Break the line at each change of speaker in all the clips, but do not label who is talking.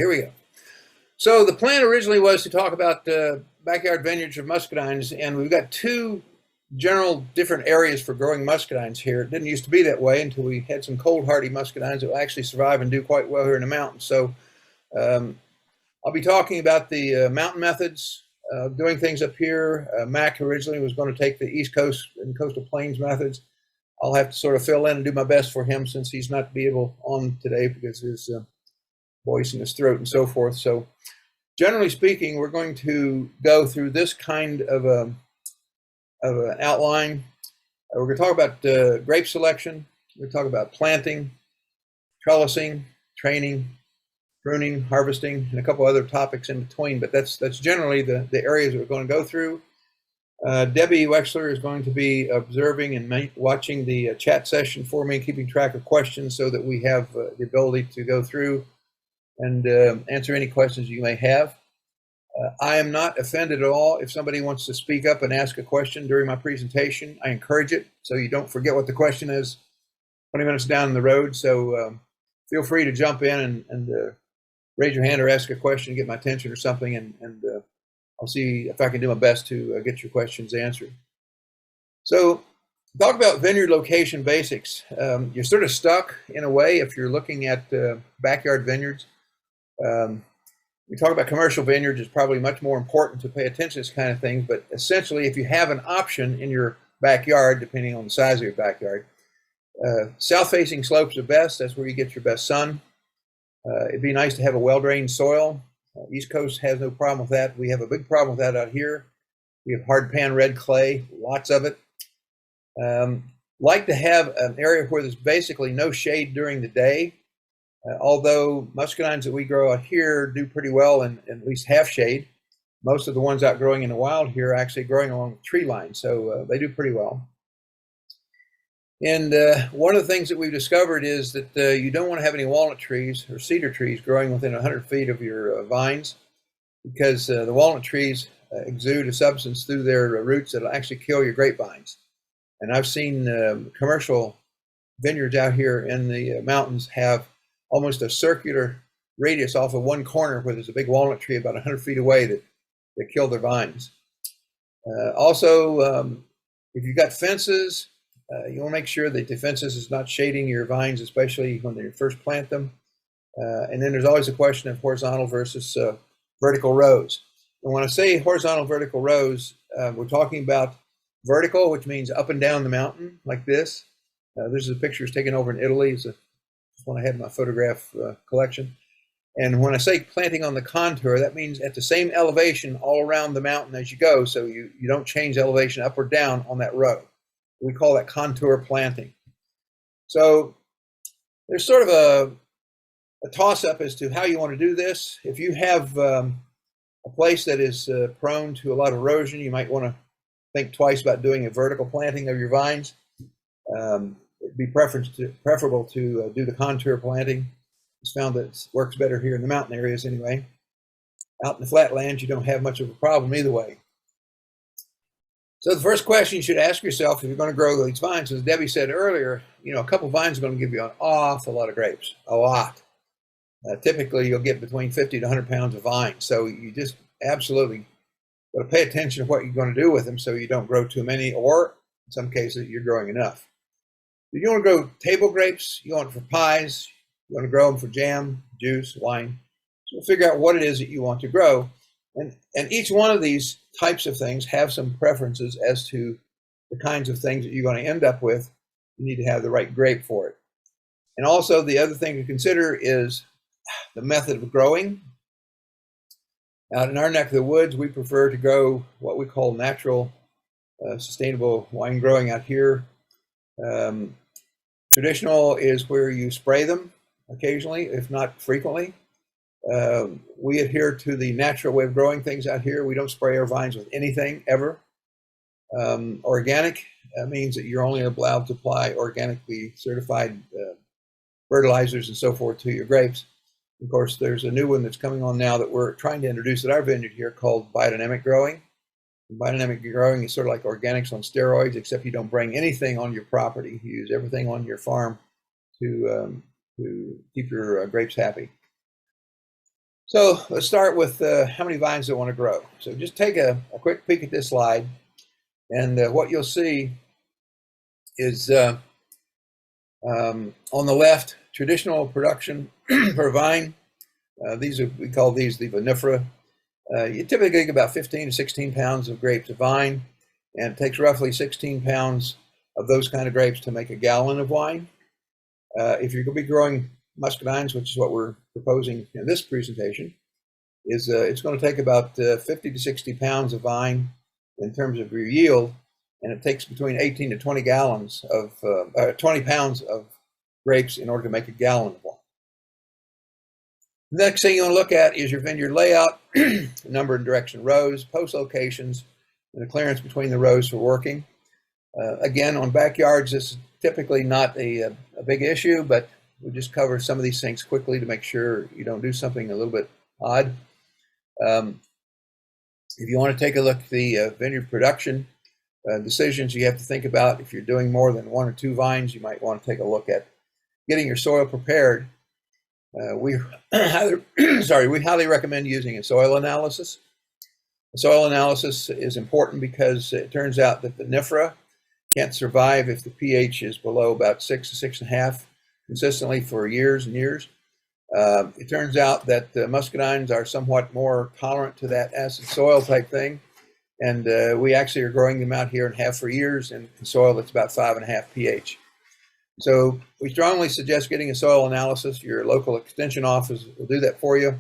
Here we go. So the plan originally was to talk about backyard vineyards of muscadines, and we've got two general different areas for growing muscadines here. It didn't used to be that way until we had some cold hardy muscadines that will actually survive and do quite well here in the mountains. So I'll be talking about the mountain methods, doing things up here. Mac originally was going to take the East Coast and coastal plains methods. I'll have to sort of fill in and do my best for him since he's not be able on today because his voice in his throat and so forth. So generally speaking, we're going to go through this kind of an outline. We're going to talk about grape selection. We're going to talk about planting, trellising, training, pruning, harvesting, and a couple other topics in between. But that's generally the areas that we're going to go through. Debbie Wexler is going to be observing and watching the chat session for me, keeping track of questions so that we have the ability to go through and answer any questions you may have. I am not offended at all if somebody wants to speak up and ask a question during my presentation. I encourage it so you don't forget what the question is 20 minutes down the road. So feel free to jump in and raise your hand or ask a question, get my attention or something, and I'll see if I can do my best to get your questions answered. So talk about vineyard location basics. You're sort of stuck in a way if you're looking at backyard vineyards. We talk about commercial vineyards, it's probably much more important to pay attention to this kind of thing, but essentially if you have an option in your backyard, depending on the size of your backyard, south-facing slopes are best. That's where you get your best sun. It'd be nice to have a well-drained soil. East Coast has no problem with that. We have a big problem with that out here. We have hard pan red clay, lots of it. Like to have an area where there's basically no shade during the day. Although muscadines that we grow out here do pretty well in at least half shade. Most of the ones out growing in the wild here are actually growing along the tree line, so they do pretty well. And one of the things that we've discovered is that you don't want to have any walnut trees or cedar trees growing within 100 feet of your vines, because the walnut trees exude a substance through their roots that will actually kill your grapevines. And I've seen commercial vineyards out here in the mountains have almost a circular radius off of one corner where there's a big walnut tree about 100 feet away that kill their vines. Also, if you've got fences, you want to make sure that the fences is not shading your vines, especially when you first plant them. And then there's always a question of horizontal versus vertical rows. And when I say horizontal vertical rows, we're talking about vertical, which means up and down the mountain like this. This is a picture taken over in Italy. It's one I had in my photograph collection. And when I say planting on the contour, that means at the same elevation all around the mountain as you go, so you don't change elevation up or down on that row. We call that contour planting. So there's sort of a toss-up as to how you want to do this. If you have a place that is prone to a lot of erosion, you might want to think twice about doing a vertical planting of your vines. It'd be preferable to do the contour planting. It's found that it works better here in the mountain areas anyway. Out in the flatlands, you don't have much of a problem either way. So the first question you should ask yourself if you're going to grow these vines, as Debbie said earlier, a couple of vines are going to give you an awful lot of grapes, a lot. Typically, you'll get between 50 to 100 pounds of vines. So you just absolutely got to pay attention to what you're going to do with them so you don't grow too many, or in some cases, you're growing enough. If you want to grow table grapes, you want it for pies, you want to grow them for jam, juice, wine. So figure out what it is that you want to grow. And each one of these types of things have some preferences as to the kinds of things that you're going to end up with. You need to have the right grape for it. And also the other thing to consider is the method of growing. Out in our neck of the woods, we prefer to grow what we call natural, sustainable wine growing out here. Traditional is where you spray them occasionally, if not frequently. We adhere to the natural way of growing things out here. We don't spray our vines with anything ever. Organic means that you're only allowed to apply organically certified fertilizers and so forth to your grapes. Of course, there's a new one that's coming on now that we're trying to introduce at our vineyard here called biodynamic growing. And biodynamic growing is sort of like organics on steroids, except you don't bring anything on your property. You use everything on your farm to keep your grapes happy. So let's start with how many vines I want to grow. So just take a quick peek at this slide, and what you'll see is on the left, traditional production per vine. We call these the vinifera. You typically get about 15 to 16 pounds of grapes a vine, and it takes roughly 16 pounds of those kind of grapes to make a gallon of wine. If you're going to be growing muscadines, which is what we're proposing in this presentation, it's going to take about 50 to 60 pounds of vine in terms of your yield, and it takes between 18 to 20 gallons of 20 pounds of grapes in order to make a gallon of wine. The next thing you want to look at is your vineyard layout, number and direction rows, post locations, and the clearance between the rows for working. Again, on backyards, this is typically not a big issue, but we'll just cover some of these things quickly to make sure you don't do something a little bit odd. If you want to take a look at the vineyard production decisions you have to think about, if you're doing more than 1 or 2 vines, you might want to take a look at getting your soil prepared. We highly recommend using a soil analysis. A soil analysis is important because it turns out that the vinifera can't survive if the pH is below about 6 to 6.5 consistently for years and years. It turns out that muscadines are somewhat more tolerant to that acid soil type thing, and we actually are growing them out here and have for years in soil that's about 5.5 pH. So we strongly suggest getting a soil analysis. Your local extension office will do that for you.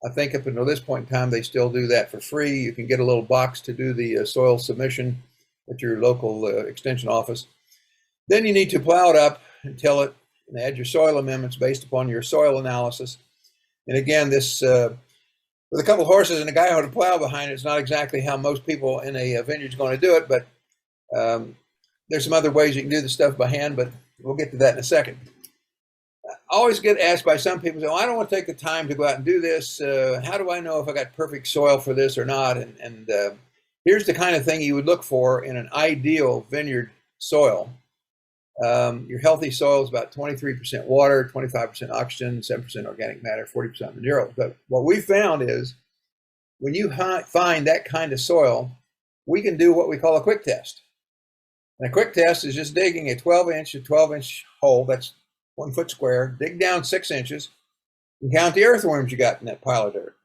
I think up until this point in time, they still do that for free. You can get a little box to do the soil submission at your local extension office. Then you need to plow it up and till it and add your soil amendments based upon your soil analysis. And again, this with a couple of horses and a guy with a plow behind it, it's not exactly how most people in a vineyard is going to do it, but there's some other ways you can do the stuff by hand, but we'll get to that in a second. I always get asked by some people, I don't want to take the time to go out and do this. How do I know if I got perfect soil for this or not? And here's the kind of thing you would look for in an ideal vineyard soil. Your healthy soil is about 23% water, 25% oxygen, 7% organic matter, 40% minerals. But what we found is when you find that kind of soil, we can do what we call a quick test. And a quick test is just digging a 12-inch to 12-inch hole, that's 1 foot square, dig down 6 inches, and count the earthworms you got in that pile of dirt.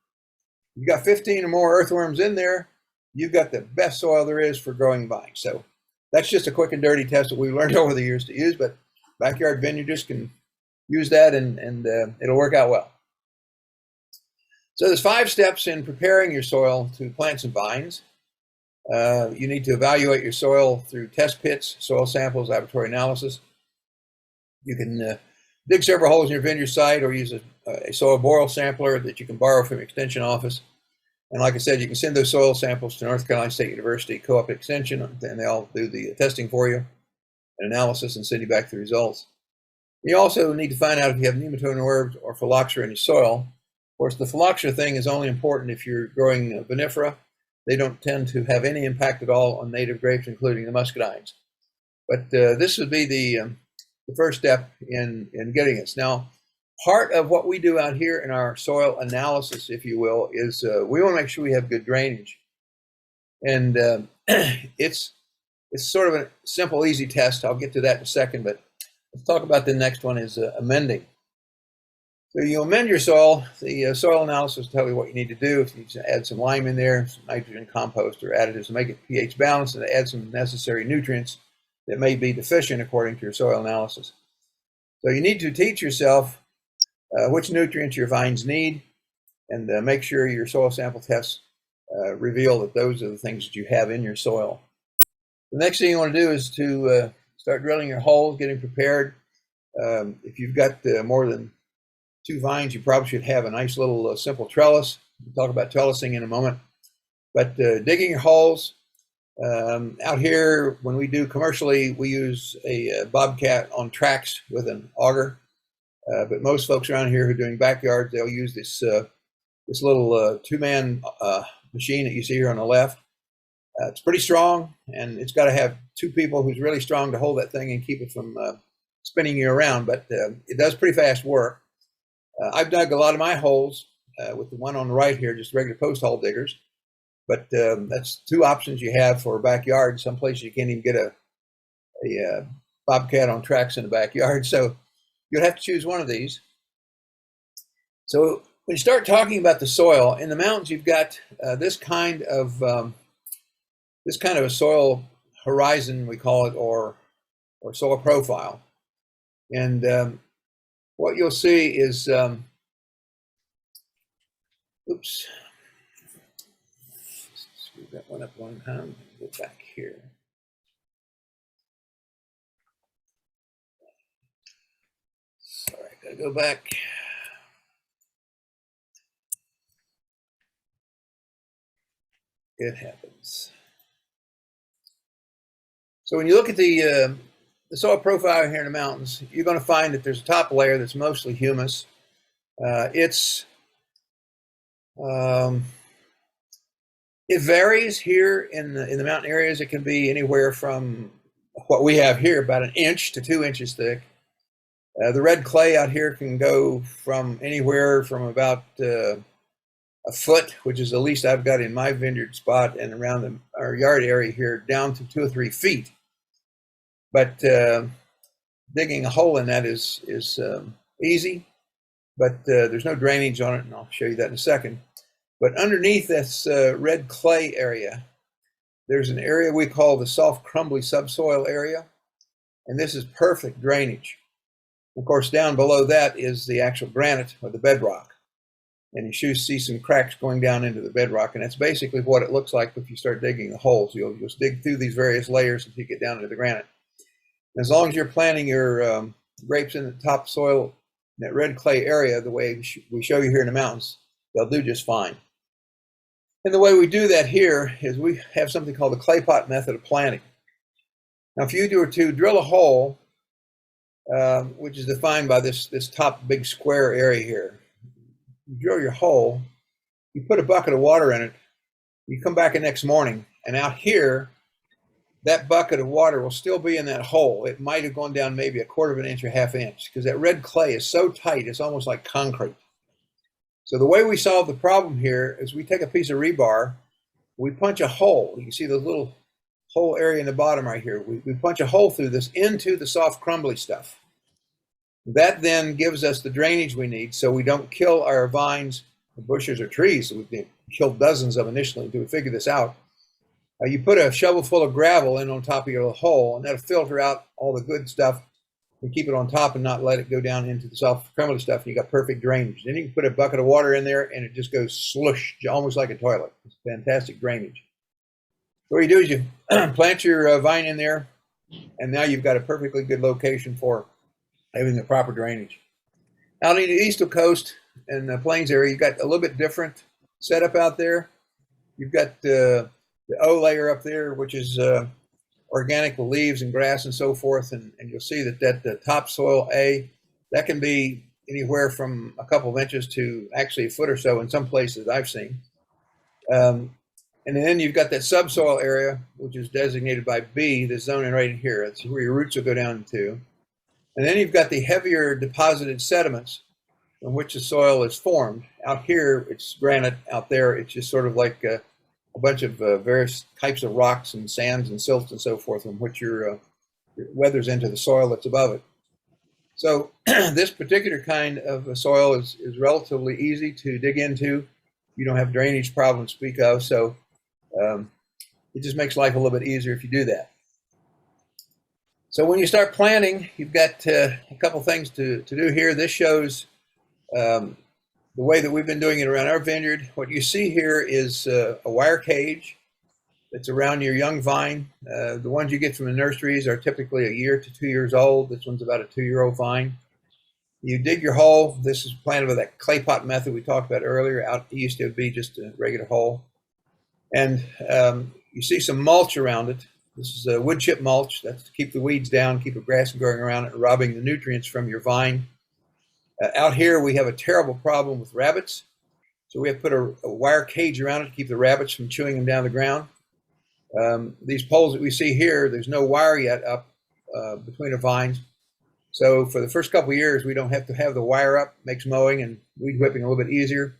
You got 15 or more earthworms in there, you've got the best soil there is for growing vines. So that's just a quick and dirty test that we've learned over the years to use, but backyard vineyardists can use that and it'll work out well. So there's 5 steps in preparing your soil to plant some vines. You need to evaluate your soil through test pits, soil samples, laboratory analysis. You can dig several holes in your vineyard site or use a soil boil sampler that you can borrow from your extension office. And like I said, you can send those soil samples to North Carolina State University Co-op Extension, and they all do the testing for you, and analysis, and send you back the results. You also need to find out if you have nematode or phylloxera in your soil. Of course, the phylloxera thing is only important if you're growing vinifera. They don't tend to have any impact at all on native grapes, including the muscadines. But this would be the first step in getting this. Now, part of what we do out here in our soil analysis, if you will, is we want to make sure we have good drainage. And it's sort of a simple, easy test. I'll get to that in a second, but let's talk about the next one is amending. So you amend your soil. The soil analysis will tell you what you need to do. If you need to add some lime in there, some nitrogen, compost, or additives to make it pH balanced, and add some necessary nutrients that may be deficient according to your soil analysis. So you need to teach yourself which nutrients your vines need, and make sure your soil sample tests reveal that those are the things that you have in your soil. The next thing you want to do is to start drilling your holes, getting prepared. If you've got more than 2 vines, you probably should have a nice little simple trellis. We'll talk about trellising in a moment. But digging your holes, out here, when we do commercially, we use a bobcat on tracks with an auger. But most folks around here who are doing backyards, they'll use this little 2-man machine that you see here on the left. It's pretty strong, and it's got to have 2 people who's really strong to hold that thing and keep it from spinning you around. But it does pretty fast work. I've dug a lot of my holes with the one on the right here, just regular post hole diggers. But that's two options you have for a backyard. Some places you can't even get a bobcat on tracks in the backyard. So you'll have to choose one of these. So when you start talking about the soil in the mountains, you've got this kind of a soil horizon, we call it, or soil profile. And what you'll see is, oops, screw that one up one time. Go back here. Sorry, gotta go back. It happens. So when you look at the soil profile here in the mountains, you're going to find that there's a top layer that's mostly humus. It varies here in the mountain areas. It can be anywhere from what we have here, about 1 inch to 2 inches thick. The red clay out here can go from anywhere from about a foot, which is the least I've got in my vineyard spot and around our yard area here, down to 2 or 3 feet. But digging a hole in that is easy, but there's no drainage on it, and I'll show you that in a second. But underneath this red clay area, there's an area we call the soft, crumbly subsoil area, and this is perfect drainage. Of course, down below that is the actual granite or the bedrock, and you should see some cracks going down into the bedrock, and that's basically what it looks like if you start digging the holes. You'll dig through these various layers until you get down into the granite. And as long as you're planting your grapes in the top soil, in that red clay area, the way we show you here in the mountains, they'll do just fine. And the way we do that here is we have something called the clay pot method of planting. Now, if you were to drill a hole, which is defined by this top big square area here, you drill your hole, you put a bucket of water in it, you come back the next morning, and out here, that bucket of water will still be in that hole. It might have gone down maybe 1/4 of an inch or 1/2 inch, because that red clay is so tight, it's almost like concrete. So the way we solve the problem here is we take a piece of rebar, we punch a hole. You can see the little hole area in the bottom right here. We punch a hole through this into the soft, crumbly stuff. That then gives us the drainage we need so we don't kill our vines, bushes, or trees. We've killed dozens of them initially until we figure this out. You put a shovel full of gravel in on top of your hole, and that'll filter out all the good stuff and keep it on top and not let it go down into the soft, crumbly stuff, and you got perfect drainage. Then you can put a bucket of water in there, and it just goes slush, almost like a toilet. It's fantastic drainage. What you do is you plant your vine in there, and now you've got a perfectly good location for having the proper drainage. Out on the eastern coast and the plains area, you've got a little bit different setup out there. You've got the O layer up there, which is organic with leaves and grass and so forth, and you'll see that the topsoil A, that can be anywhere from a couple of inches to actually a foot or so in some places I've seen. And then you've got that subsoil area, which is designated by B, this zone right in here. That's where your roots will go down to. And then you've got the heavier deposited sediments from which the soil is formed. Out here, it's granite. Out there, it's just sort of like a bunch of various types of rocks and sands and silts and so forth, from which your weathers into the soil that's above it. So this particular kind of soil is relatively easy to dig into. You don't have drainage problems to speak of, so it just makes life a little bit easier if you do that. So when you start planting, you've got a couple things to do here. This shows the way that we've been doing it around our vineyard. What you see here is a wire cage that's around your young vine. The ones you get from the nurseries are typically 1 year to 2 years old. This one's about a 2-year-old vine. You dig your hole. This is planted with that clay pot method we talked about earlier. Out east, it would be just a regular hole. And you see some mulch around it. This is a wood chip mulch. That's to keep the weeds down, keep the grass from growing around it, and robbing the nutrients from your vine. Out here, we have a terrible problem with rabbits. So we have put a wire cage around it to keep the rabbits from chewing them down the ground. These poles that we see here, there's no wire yet up between the vines. So for the first couple of years, we don't have to have the wire up. Makes mowing and weed whipping a little bit easier.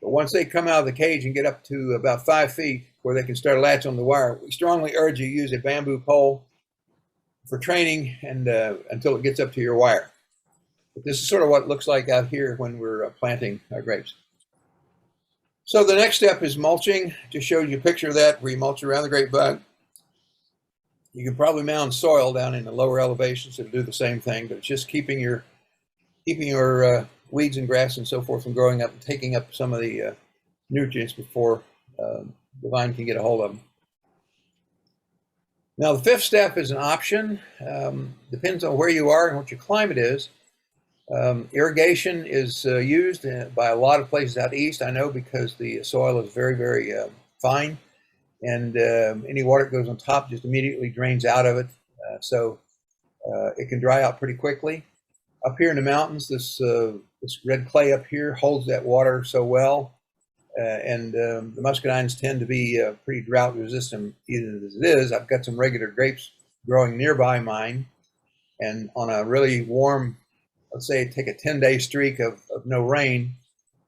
But once they come out of the cage and get up to about 5 feet where they can start latching on the wire, we strongly urge you to use a bamboo pole for training and until it gets up to your wire. But this is sort of what it looks like out here when we're planting our grapes. So the next step is mulching. Just showed you a picture of that where you mulch around the grapevine. You can probably mound soil down in the lower elevations that'll do the same thing, but it's just keeping your weeds and grass and so forth from growing up and taking up some of the nutrients before the vine can get a hold of them. Now the fifth step is an option. Depends on where you are and what your climate is. Irrigation is used by a lot of places out east, I know, because the soil is very, very fine, and any water that goes on top just immediately drains out of it, so it can dry out pretty quickly. Up here in the mountains, this red clay up here holds that water so well, and the muscadines tend to be pretty drought resistant even as it is. I've got some regular grapes growing nearby mine, and on a really warm, let's say take a 10-day streak of no rain,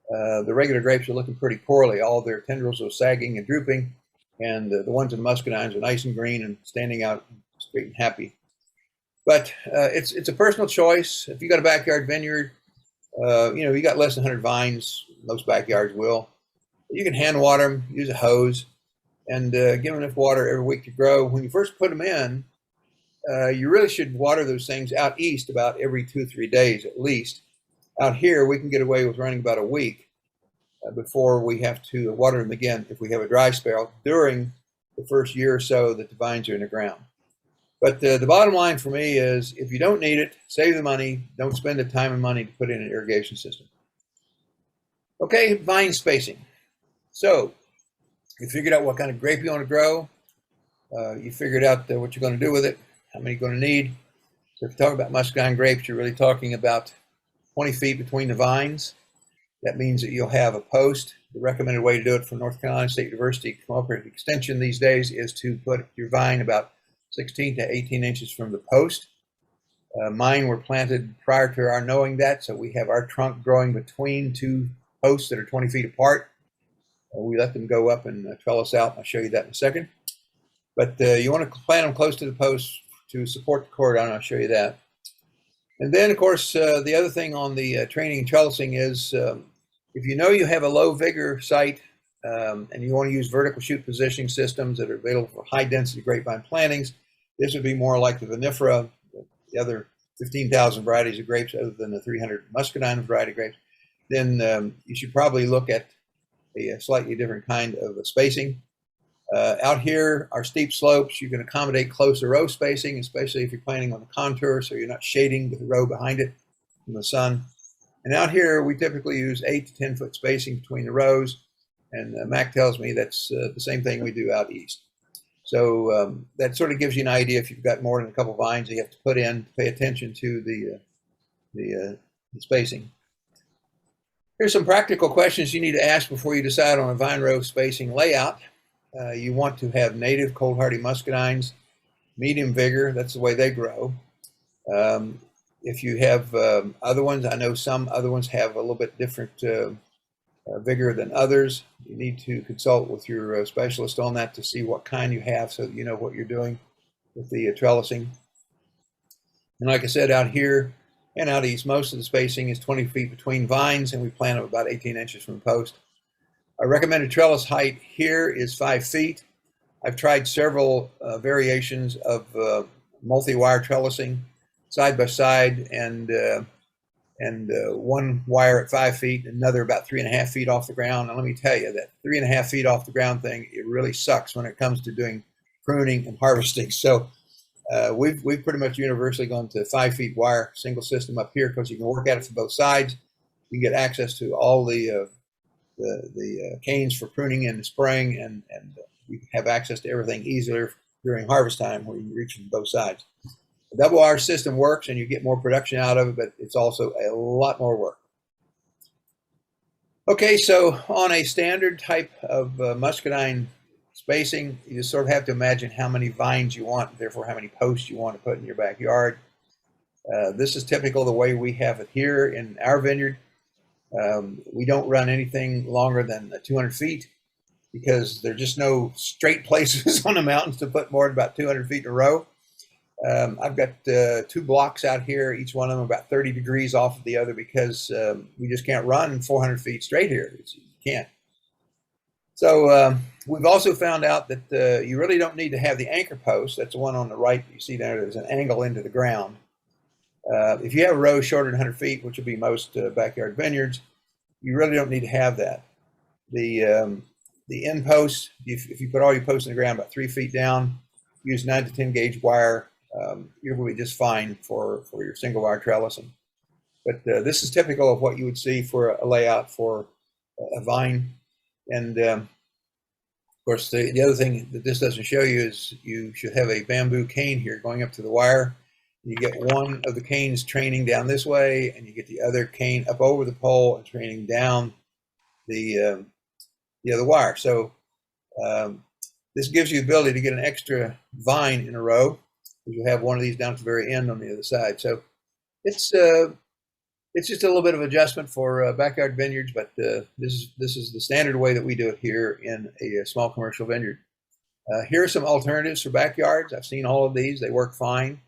the regular grapes are looking pretty poorly. All their tendrils are sagging and drooping, and the ones in muscadines are nice and green and standing out straight and happy. But it's a personal choice. If you got a backyard vineyard, you got less than 100 vines, most backyards will. You can hand water them, use a hose, and give them enough water every week to grow. When you first put them in, you really should water those things out east about every 2-3 days at least. Out here, we can get away with running about a week before we have to water them again if we have a dry spell during the first year or so that the vines are in the ground. But the bottom line for me is, if you don't need it, save the money. Don't spend the time and money to put in an irrigation system. Okay, vine spacing. So you figured out what kind of grape you want to grow. You figured out what you're going to do with it, how many you're going to need. So if you talk about muscadine grapes, you're really talking about 20 feet between the vines. That means that you'll have a post. The recommended way to do it from North Carolina State University Cooperative Extension these days is to put your vine about 16 to 18 inches from the post. Mine were planted prior to our knowing that, so we have our trunk growing between two posts that are 20 feet apart. We let them go up and trellis out. I'll show you that in a second. But you want to plant them close to the post to support the cordon. I'll show you that. And then, of course, the other thing on the training and trellising is if you know you have a low vigor site and you want to use vertical shoot positioning systems that are available for high density grapevine plantings, this would be more like the vinifera, the other 15,000 varieties of grapes other than the 300 muscadine variety grapes. Then you should probably look at a slightly different kind of spacing. Out here, our steep slopes, you can accommodate closer row spacing, especially if you're planting on the contour, so you're not shading with the row behind it from the sun. And out here, we typically use 8 to 10 foot spacing between the rows, and Mac tells me that's the same thing we do out east. So that sort of gives you an idea if you've got more than a couple vines that you have to put in to pay attention to the spacing. Here's some practical questions you need to ask before you decide on a vine row spacing layout. You want to have native cold hardy muscadines, medium vigor, that's the way they grow. If you have other ones, I know some other ones have a little bit different vigor than others. You need to consult with your specialist on that to see what kind you have so that you know what you're doing with the trellising. And like I said, out here and out east, most of the spacing is 20 feet between vines, and we plant them about 18 inches from the post. Our recommended trellis height here is 5 feet. I've tried several variations of multi-wire trellising side by side, and one wire at 5 feet, another about 3.5 feet off the ground. And let me tell you, that 3.5 feet off the ground thing, it really sucks when it comes to doing pruning and harvesting. So we've pretty much universally gone to 5 feet wire single system up here because you can work at it from both sides. You get access to all the canes for pruning and spraying, and you have access to everything easier during harvest time where you can reach from both sides. The double wire system works and you get more production out of it, but it's also a lot more work. Okay, so on a standard type of muscadine spacing, you just sort of have to imagine how many vines you want, therefore how many posts you want to put in your backyard. This is typical the way we have it here in our vineyard. We don't run anything longer than 200 feet because there are just no straight places on the mountains to put more than about 200 feet in a row. I've got 2 blocks out here, each one of them about 30 degrees off of the other because we just can't run 400 feet straight here. You can't. So we've also found out that you really don't need to have the anchor post. That's the one on the right that you see there. There's an angle into the ground. If you have a row shorter than 100 feet, which would be most backyard vineyards, you really don't need to have that. The end post, if you put all your posts in the ground about 3 feet down, use 9 to 10 gauge wire, you're going to be just fine for your single wire trellising. But this is typical of what you would see for a layout for a vine. And of course, the other thing that this doesn't show you is you should have a bamboo cane here going up to the wire. You get one of the canes training down this way, and you get the other cane up over the pole and training down the other wire. So this gives you the ability to get an extra vine in a row, because you have one of these down at the very end on the other side. So it's just a little bit of adjustment for backyard vineyards, but this is the standard way that we do it here in a small commercial vineyard. Here are some alternatives for backyards. I've seen all of these. They work fine.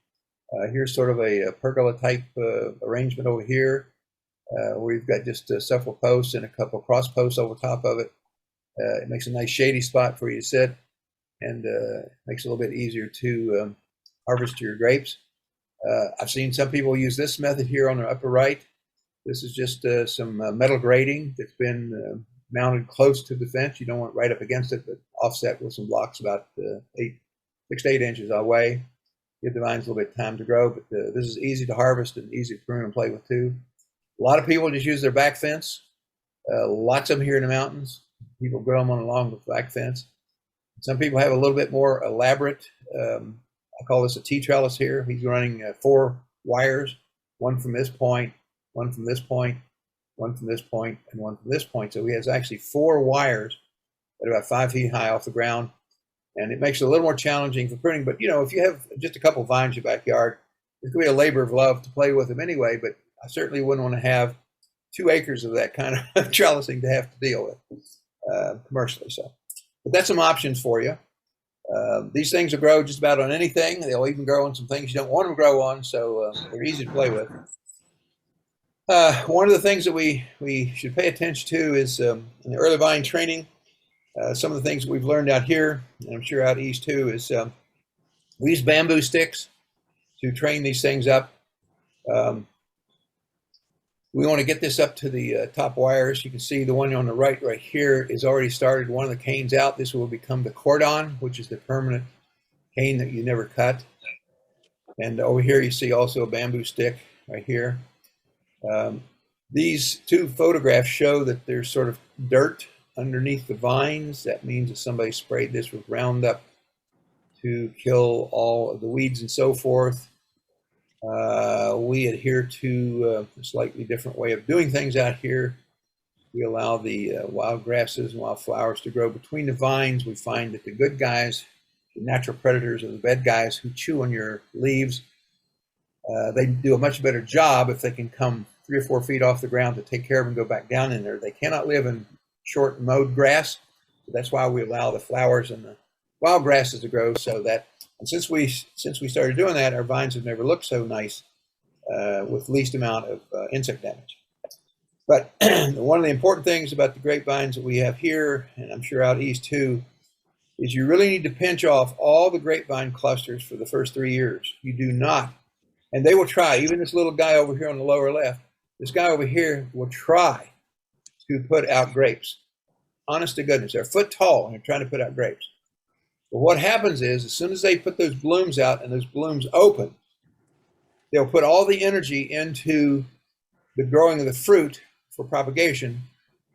Here's sort of a pergola type arrangement over here, where you've got just several posts and a couple of cross posts over top of it. It makes a nice shady spot for you to sit, and makes it a little bit easier to harvest your grapes. I've seen some people use this method here on the upper right. This is just some metal grating that's been mounted close to the fence. You don't want it right up against it, but offset with some blocks about 6 to 8 inches away. Give the vines a little bit of time to grow, but this is easy to harvest and easy to prune and play with too. A lot of people just use their back fence. Lots of them here in the mountains. People grow them along the back fence. Some people have a little bit more elaborate, I call this a T-trellis here. He's running 4 wires, one from this point, one from this point, one from this point, and one from this point. So he has actually 4 wires that are about 5 feet high off the ground. And it makes it a little more challenging for pruning. But, you know, if you have just a couple of vines in your backyard, it's going to be a labor of love to play with them anyway. But I certainly wouldn't want to have 2 acres of that kind of trellising to have to deal with commercially. So, but that's some options for you. These things will grow just about on anything. They'll even grow on some things you don't want them to grow on. So they're easy to play with. One of the things that we should pay attention to is in the early vine training. Some of the things that we've learned out here, and I'm sure out east too, is we use bamboo sticks to train these things up. We want to get this up to the top wires. You can see the one on the right here is already started one of the canes out. This will become the cordon, which is the permanent cane that you never cut. And over here you see also a bamboo stick right here. These 2 photographs show that there's sort of dirt underneath the vines. That means that somebody sprayed this with Roundup to kill all of the weeds and so forth. We adhere to a slightly different way of doing things out here. We allow the wild grasses and wild flowers to grow between the vines. We find that the good guys, the natural predators, are the bad guys who chew on your leaves. They do a much better job if they can come 3 or 4 feet off the ground to take care of them and go back down in there. They cannot live in short mowed grass. So that's why we allow the flowers and the wild grasses to grow. So that, and since we started doing that, our vines have never looked so nice with least amount of insect damage. But one of the important things about the grapevines that we have here, and I'm sure out east too, is you really need to pinch off all the grapevine clusters for the first 3 years. You do not, and they will try, even this little guy over here on the lower left, this guy over here will try to put out grapes. Honest to goodness, they're a foot tall and they're trying to put out grapes. But what happens is, as soon as they put those blooms out and those blooms open, they'll put all the energy into the growing of the fruit for propagation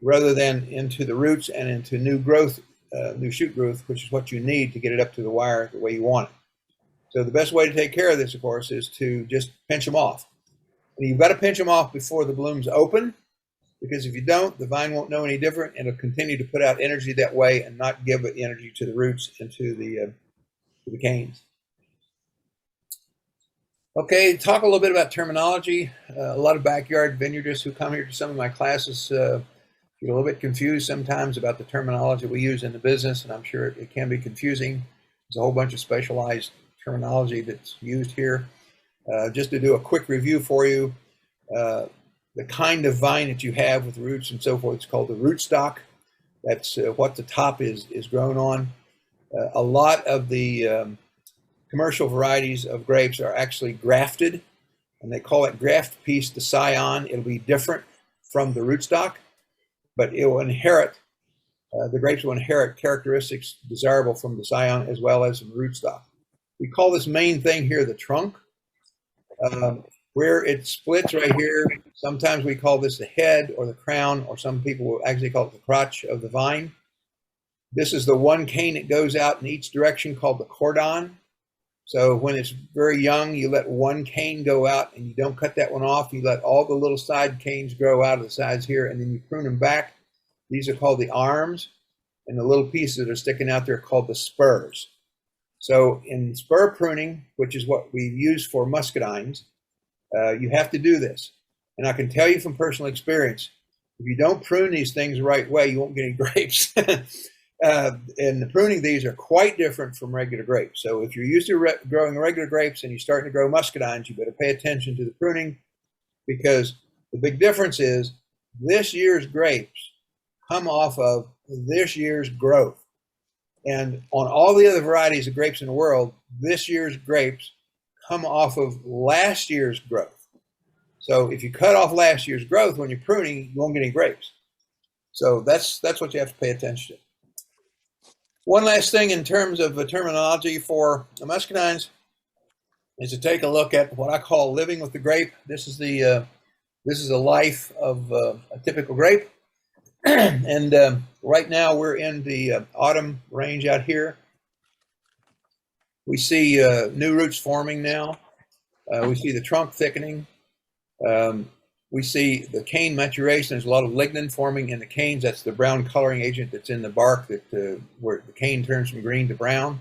rather than into the roots and into new growth, new shoot growth, which is what you need to get it up to the wire the way you want it. So the best way to take care of this, of course, is to just pinch them off. And you've got to pinch them off before the blooms open, because if you don't, the vine won't know any different, and it'll continue to put out energy that way and not give it energy to the roots and to the canes. Okay, talk a little bit about terminology. A lot of backyard vineyardists who come here to some of my classes get a little bit confused sometimes about the terminology we use in the business, and I'm sure it can be confusing. There's a whole bunch of specialized terminology that's used here. Just to do a quick review for you, the kind of vine that you have with roots and so forth is called the rootstock. That's what the top is grown on. A lot of the commercial varieties of grapes are actually grafted, and they call it graft piece to scion. It'll be different from the rootstock, but it will inherit, the grapes will inherit characteristics desirable from the scion as well as from the rootstock. We call this main thing here the trunk. Where it splits right here, sometimes we call this the head or the crown, or some people will actually call it the crotch of the vine. This is the one cane that goes out in each direction called the cordon. So when it's very young, you let one cane go out and you don't cut that one off. You let all the little side canes grow out of the sides here, and then you prune them back. These are called the arms, and the little pieces that are sticking out there are called the spurs. So in spur pruning, which is what we use for muscadines, you have to do this. And I can tell you from personal experience, if you don't prune these things the right way, you won't get any grapes. And the pruning these are quite different from regular grapes. So if you're used to growing regular grapes and you're starting to grow muscadines, you better pay attention to the pruning, because the big difference is this year's grapes come off of this year's growth. And on all the other varieties of grapes in the world, this year's grapes come off of last year's growth. So if you cut off last year's growth when you're pruning, you won't get any grapes. So that's what you have to pay attention to. One last thing in terms of the terminology for the muscadines is to take a look at what I call living with the grape. This is the life of a typical grape. And right now we're in the autumn range out here. We see new roots forming now. We see the trunk thickening. We see the cane maturation. There's a lot of lignin forming in the canes. That's the brown coloring agent that's in the bark that where the cane turns from green to brown.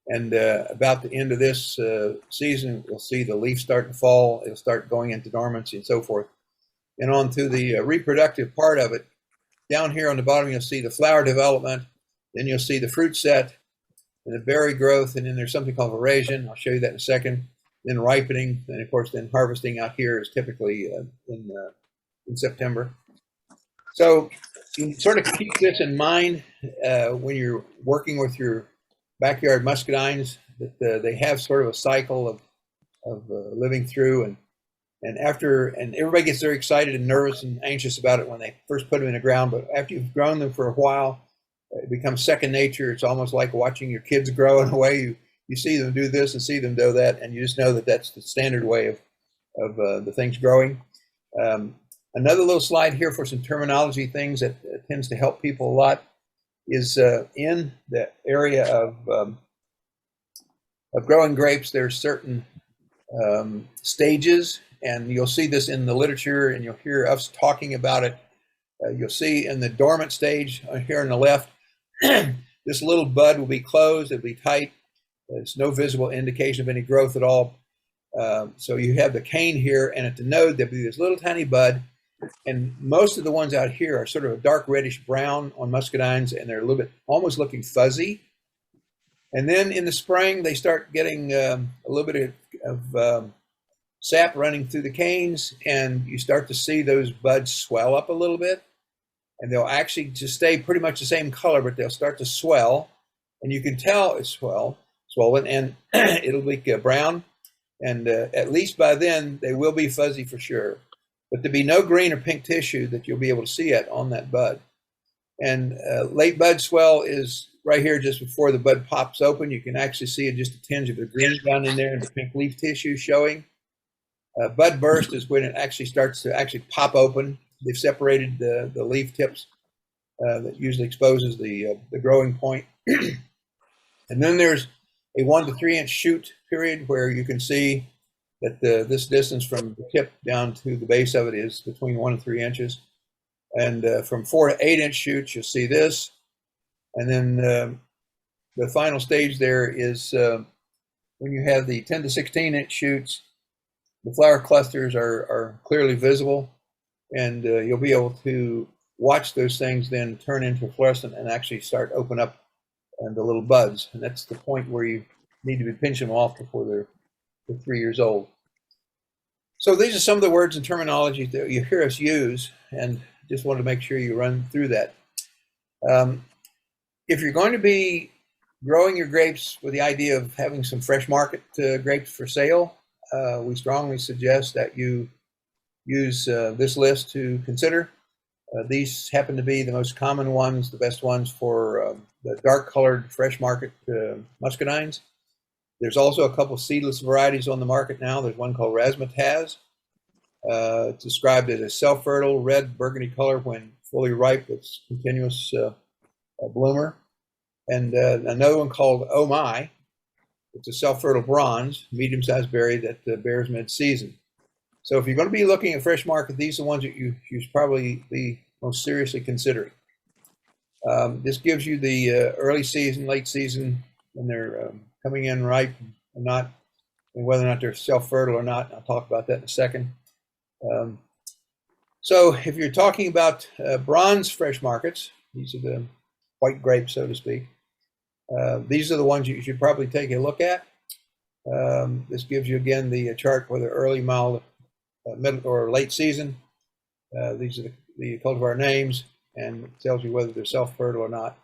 And about the end of this season, we'll see the leaf start to fall. It'll start going into dormancy and so forth. And on to the reproductive part of it. Down here on the bottom, you'll see the flower development. Then you'll see the fruit set and the berry growth. And then there's something called irrigation. I'll show you that in a second. Then ripening, and of course, then harvesting out here is typically in September. So you sort of keep this in mind when you're working with your backyard muscadines, that they have sort of a cycle of living through, and everybody gets very excited and nervous and anxious about it when they first put them in the ground. But after you've grown them for a while, it becomes second nature. It's almost like watching your kids grow in a way. You see them do this and see them do that, and you just know that that's the standard way of the things growing. Another little slide here for some terminology things that tends to help people a lot is in the area of growing grapes, there's certain stages, and you'll see this in the literature, and you'll hear us talking about it. You'll see in the dormant stage here on the left, this little bud will be closed, it'll be tight. There's no visible indication of any growth at all. So you have the cane here, and at the node, there'll be this little tiny bud. And most of the ones out here are sort of a dark reddish brown on muscadines, and they're a little bit almost looking fuzzy. And then in the spring, they start getting a little bit of sap running through the canes, and you start to see those buds swell up a little bit. And they'll actually just stay pretty much the same color, but they'll start to swell. And you can tell it's swollen, and it'll be brown, and at least by then they will be fuzzy for sure. But there'll be no green or pink tissue that you'll be able to see it on that bud. And late bud swell is right here just before the bud pops open. You can actually see just a tinge of the green down in there and the pink leaf tissue showing. Bud burst is when it actually starts to pop open. They've separated the leaf tips that usually exposes the growing point. And then there's a 1 to 3 inch shoot period where you can see that this distance from the tip down to the base of it is between 1 and 3 inches. And from 4 to 8 inch shoots, you'll see this. And then the final stage there is when you have the 10 to 16 inch shoots, The flower clusters are clearly visible, and you'll be able to watch those things then turn into fluorescent and actually start open up the little buds. And that's the point where you need to be pinching them off before they're 3 years old. So these are some of the words and terminology that you hear us use, and just wanted to make sure you run through that. If you're going to be growing your grapes with the idea of having some fresh market grapes for sale, we strongly suggest that you use this list to consider. These happen to be the most common ones, the best ones for the dark colored fresh market muscadines. There's also a couple seedless varieties on the market now. There's one called Razzmatazz. It's described as a self-fertile red burgundy color when fully ripe. It's continuous bloomer. And another one called Oh My. It's a self-fertile bronze, medium-sized berry that bears mid-season. So if you're going to be looking at fresh market, these are the ones that you should probably be most seriously considering. This gives you the early season, late season, when they're coming in ripe or not, and whether or not they're self-fertile or not. I'll talk about that in a second. So if you're talking about bronze fresh markets, these are the white grapes, so to speak. These are the ones you should probably take a look at. This gives you, again, the chart for the early, mild, middle, or late season. These are the cultivar names, and it tells you whether they're self-fertile or not.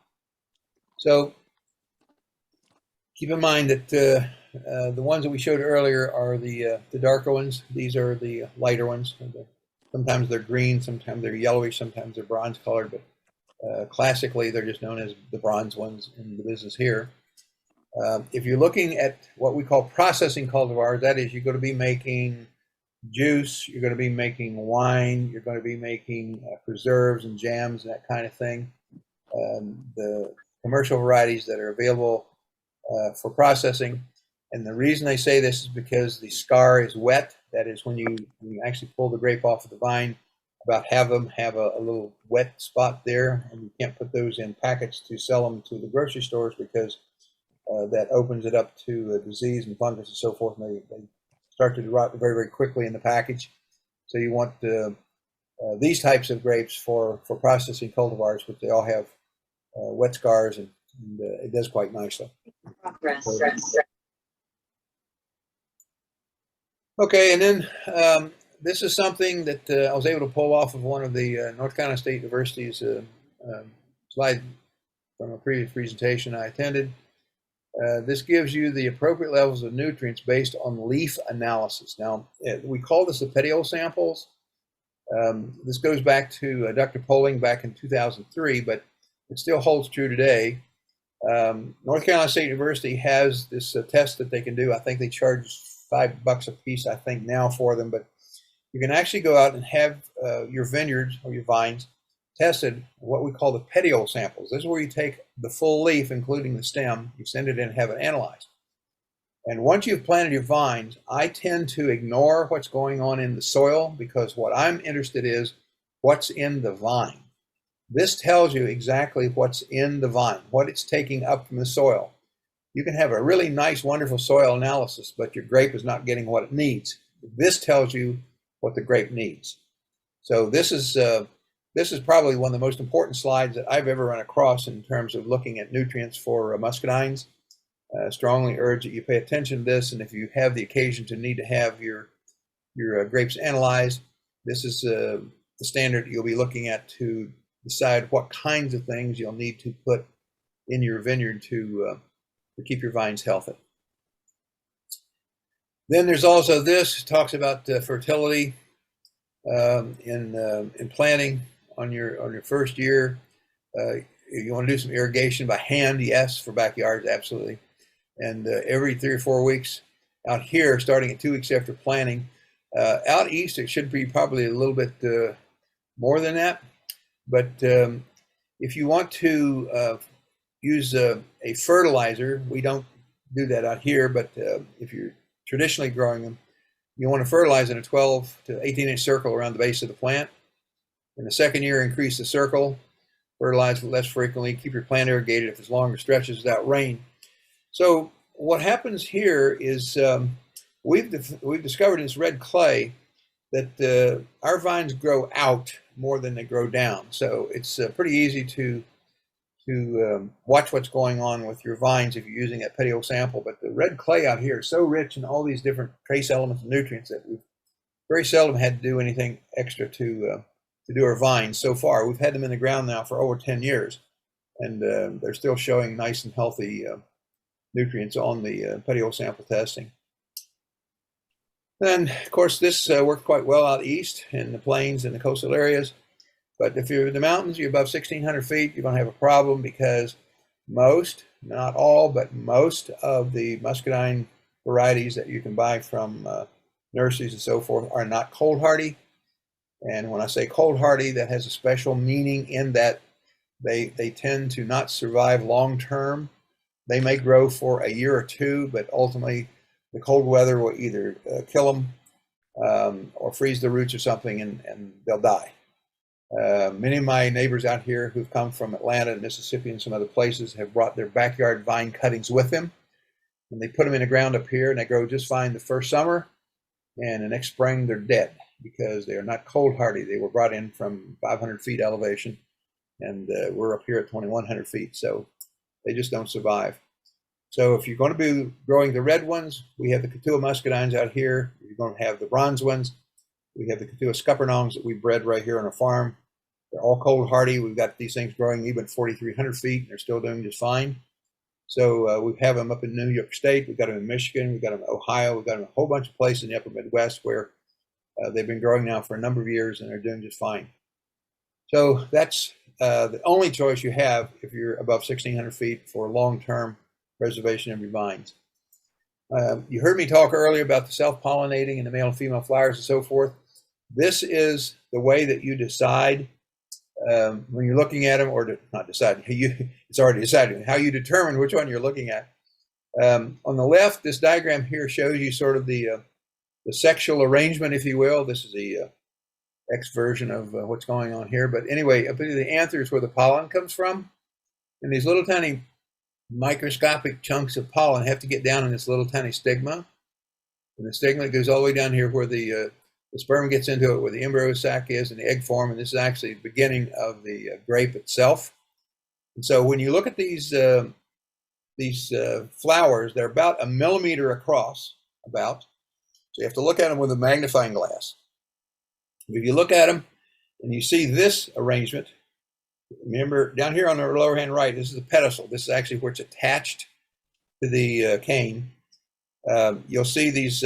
So keep in mind that the ones that we showed earlier are the darker ones. These are the lighter ones. Sometimes they're green, sometimes they're yellowish, sometimes they're bronze colored, but classically they're just known as the bronze ones in the business here. If you're looking at what we call processing cultivars, that is, you're going to be making juice, you're going to be making wine, you're going to be making preserves and jams and that kind of thing. The commercial varieties that are available for processing. And the reason I say this is because the scar is wet. That is, when you actually pull the grape off of the vine, about half of them have a little wet spot there, and you can't put those in packets to sell them to the grocery stores because that opens it up to disease and fungus and so forth, and they start to rot very, very quickly in the package. So you want these types of grapes for processing cultivars, which they all have wet scars, and it does quite nicely. Okay, and then this is something that I was able to pull off of one of the North Carolina State University's slide from a previous presentation I attended. This gives you the appropriate levels of nutrients based on leaf analysis. Now, we call this the petiole samples. This goes back to Dr. Poling back in 2003, but it still holds true today. North Carolina State University has this test that they can do. I think they charge $5 a piece, I think, now for them, but you can actually go out and have your vineyards or your vines tested, what we call the petiole samples. This is where you take the full leaf, including the stem, you send it in and have it analyzed. And once you've planted your vines, I tend to ignore what's going on in the soil, because what I'm interested in is what's in the vine. This tells you exactly what's in the vine, what it's taking up from the soil. You can have a really nice, wonderful soil analysis, but your grape is not getting what it needs. This tells you what the grape needs. So this is probably one of the most important slides that I've ever run across in terms of looking at nutrients for muscadines. Strongly urge that you pay attention to this, and if you have the occasion to need to have your grapes analyzed, this is the standard you'll be looking at to decide what kinds of things you'll need to put in your vineyard to keep your vines healthy. Then there's also this, talks about fertility in planting on your first year. You want to do some irrigation by hand, yes, for backyards, absolutely. And every 3 or 4 weeks. Out here, starting at 2 weeks after planting. Out east, it should be probably a little bit more than that. But if you want to use a fertilizer, we don't do that out here, but if you're traditionally growing them, you want to fertilize in a 12 to 18-inch circle around the base of the plant. In the second year, increase the circle, fertilize less frequently, keep your plant irrigated if it's longer stretches without rain. So what happens here is we've discovered in this red clay that our vines grow out more than they grow down. So it's pretty easy to watch what's going on with your vines if you're using that petiole sample. But the red clay out here is so rich in all these different trace elements and nutrients that we've very seldom had to do anything extra to do our vines so far. We've had them in the ground now for over 10 years, and they're still showing nice and healthy nutrients on the petiole sample testing. And of course, this worked quite well out east in the plains and the coastal areas. But if you're in the mountains, you're above 1,600 feet, you're going to have a problem because most, not all, but most of the muscadine varieties that you can buy from nurseries and so forth are not cold hardy. And when I say cold hardy, that has a special meaning in that they tend to not survive long term. They may grow for a year or two, but ultimately the cold weather will either kill them or freeze the roots or something, and they'll die. Many of my neighbors out here who've come from Atlanta and Mississippi and some other places have brought their backyard vine cuttings with them, and they put them in the ground up here, and they grow just fine the first summer, and the next spring they're dead because they are not cold hardy. They were brought in from 500 feet elevation, and we're up here at 2,100 feet, so they just don't survive. So if you're going to be growing the red ones, we have the Couture muscadines out here. You're going to have the bronze ones. We have the Couture scuppernongs that we bred right here on a farm. They're all cold hardy. We've got these things growing even 4,300 feet, and they're still doing just fine. So we have them up in New York State. We've got them in Michigan. We've got them in Ohio. We've got them in a whole bunch of places in the upper Midwest where they've been growing now for a number of years, and they're doing just fine. So that's the only choice you have if you're above 1,600 feet for long-term preservation of your vines. You heard me talk earlier about the self-pollinating and the male and female flowers and so forth. This is the way that you decide when you're looking at them, or not decide, it's already decided, how you determine which one you're looking at. On the left, this diagram here shows you sort of the sexual arrangement, if you will. This is the X version of what's going on here. But anyway, up into the anthers where the pollen comes from, and these little tiny microscopic chunks of pollen have to get down in this little tiny stigma. And the stigma goes all the way down here where the sperm gets into it, where the embryo sac is, and the egg form. And this is actually the beginning of the grape itself. And so when you look at these flowers, they're about 1 millimeter across, about. So you have to look at them with a magnifying glass. If you look at them and you see this arrangement, remember down here on the lower hand right, this is the pedicel. This is actually where it's attached to the cane. You'll see these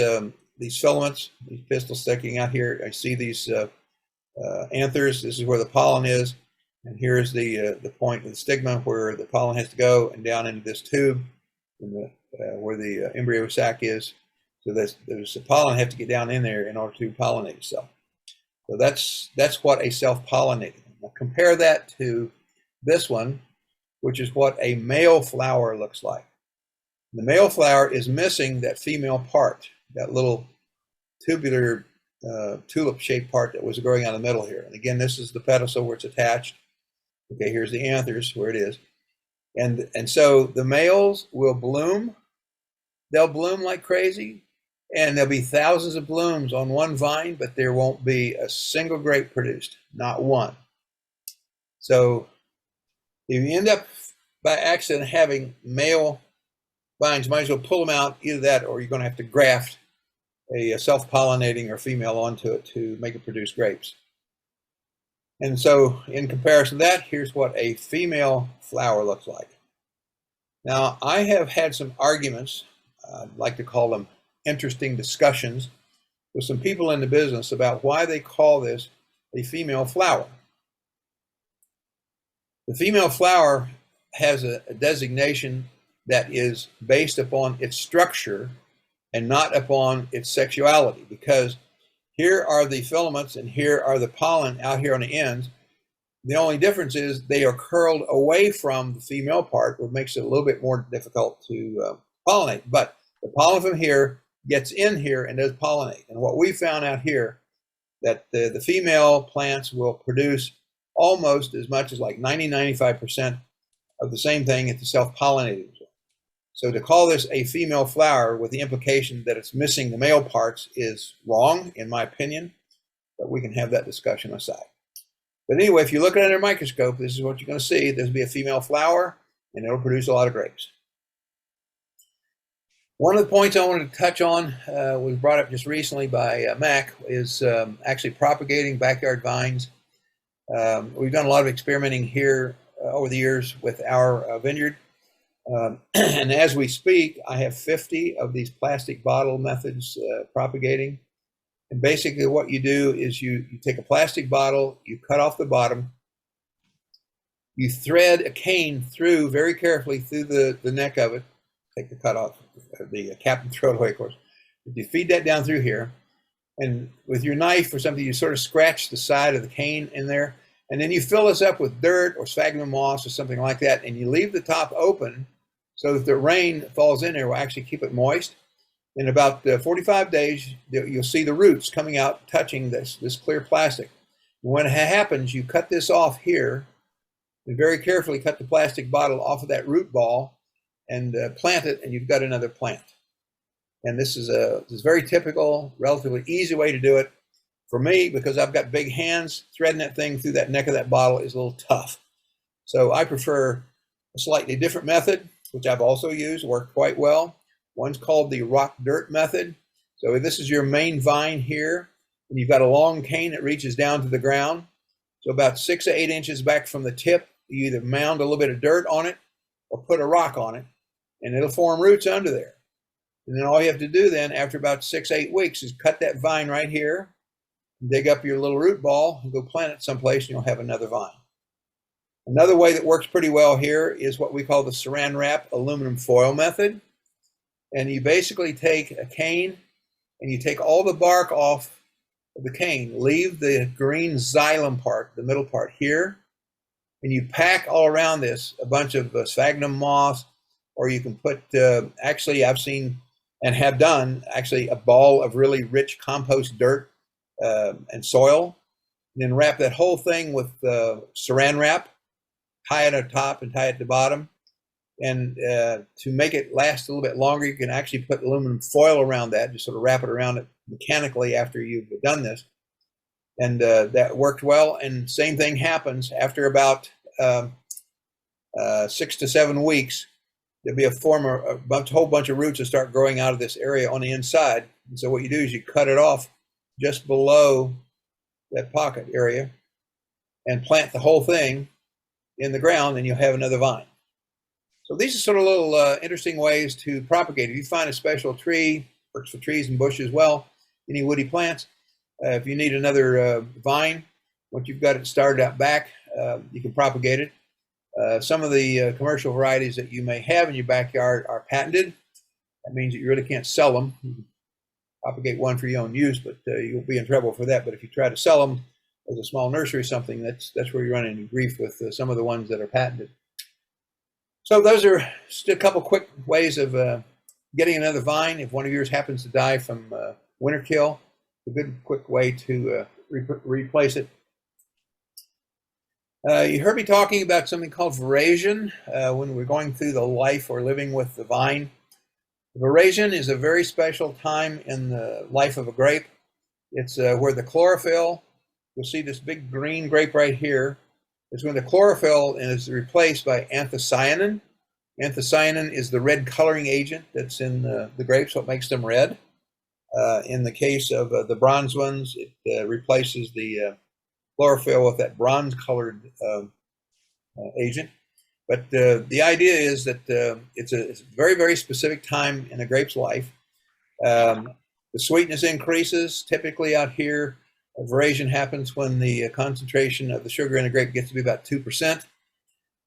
filaments, these pistils sticking out here. I see these anthers. This is where the pollen is, and here's the point of the stigma where the pollen has to go, and down into this tube, where the embryo sac is. So there's the pollen have to get down in there in order to pollinate itself. So that's what a self-pollinating. Now compare that to this one, which is what a male flower looks like. The male flower is missing that female part, that little tubular tulip-shaped part that was growing out of the middle here. And again, this is the pedicel where it's attached. Okay, here's the anthers where it is. And so the males will bloom. They'll bloom like crazy. And there'll be thousands of blooms on one vine, but there won't be a single grape produced, not one. So if you end up by accident having male vines, you might as well pull them out, either that or you're going to have to graft a self-pollinating or female onto it to make it produce grapes. And so in comparison to that, here's what a female flower looks like. Now, I have had some arguments, I'd like to call them interesting discussions, with some people in the business about why they call this a female flower. The female flower has a designation that is based upon its structure and not upon its sexuality, because here are the filaments and here are the pollen out here on the ends. The only difference is they are curled away from the female part, which makes it a little bit more difficult to pollinate. But the pollen from here gets in here and does pollinate. And what we found out here, that the female plants will produce almost as much as like 90-95% of the same thing at the self-pollinating. So to call this a female flower with the implication that it's missing the male parts is wrong, in my opinion, but we can have that discussion aside. But anyway, if you look at it under a microscope, this is what you're going to see. There'll be a female flower, and it'll produce a lot of grapes. One of the points I wanted to touch on was brought up just recently by Mac, is actually propagating backyard vines. We've done a lot of experimenting here over the years with our vineyard. And as we speak, I have 50 of these plastic bottle methods propagating. And basically what you do is you take a plastic bottle, you cut off the bottom, you thread a cane through very carefully through the neck of it, take the cut off, the cap and throw it away, of course. But you feed that down through here, and with your knife or something, you sort of scratch the side of the cane in there, and then you fill this up with dirt or sphagnum moss or something like that, and you leave the top open so that the rain falls in there will actually keep it moist. In about 45 days, you'll see the roots coming out, touching this clear plastic. And when it happens, you cut this off here, and very carefully cut the plastic bottle off of that root ball, and plant it, and you've got another plant. And this is a very typical, relatively easy way to do it. For me, because I've got big hands, threading that thing through that neck of that bottle is a little tough. So I prefer a slightly different method, which I've also used, worked quite well. One's called the rock dirt method. So this is your main vine here, and you've got a long cane that reaches down to the ground. So about 6 to 8 inches back from the tip, you either mound a little bit of dirt on it or put a rock on it, and it'll form roots under there. And then all you have to do then, after about 6 to 8 weeks, is cut that vine right here, dig up your little root ball, and go plant it someplace, and you'll have another vine. Another way that works pretty well here is what we call the saran wrap aluminum foil method. And you basically take a cane, and you take all the bark off of the cane, leave the green xylem part, the middle part here, and you pack all around this a bunch of sphagnum moss, or you can put, actually I've seen and have done actually a ball of really rich compost dirt and soil, and then wrap that whole thing with saran wrap, tie it at the top and tie it at the bottom. And to make it last a little bit longer, you can actually put aluminum foil around that, just sort of wrap it around it mechanically after you've done this. And that worked well. And same thing happens after about 6 to 7 weeks. There'll be a whole bunch of roots that start growing out of this area on the inside. And so what you do is you cut it off just below that pocket area and plant the whole thing in the ground, and you'll have another vine. So these are sort of little interesting ways to propagate. If you find a special tree, works for trees and bushes well, any woody plants. If you need another vine, once you've got it started out back, you can propagate it. Some of the commercial varieties that you may have in your backyard are patented. That means that you really can't sell them. You can propagate one for your own use, but you'll be in trouble for that. But if you try to sell them as a small nursery or something, that's where you run into grief with some of the ones that are patented. So those are just a couple quick ways of getting another vine. If one of yours happens to die from winter kill, a good quick way to replace it. You heard me talking about something called veraison when we're going through the life or living with the vine. Veraison is a very special time in the life of a grape. It's where the chlorophyll, you'll see this big green grape right here, is when the chlorophyll is replaced by anthocyanin. Anthocyanin is the red coloring agent that's in the grapes, so it makes them red. In the case of the bronze ones, it replaces the chlorophyll with that bronze-colored agent. But the idea is that it's a very, very specific time in a grape's life. The sweetness increases. Typically out here, veraison happens when the concentration of the sugar in a grape gets to be about 2%.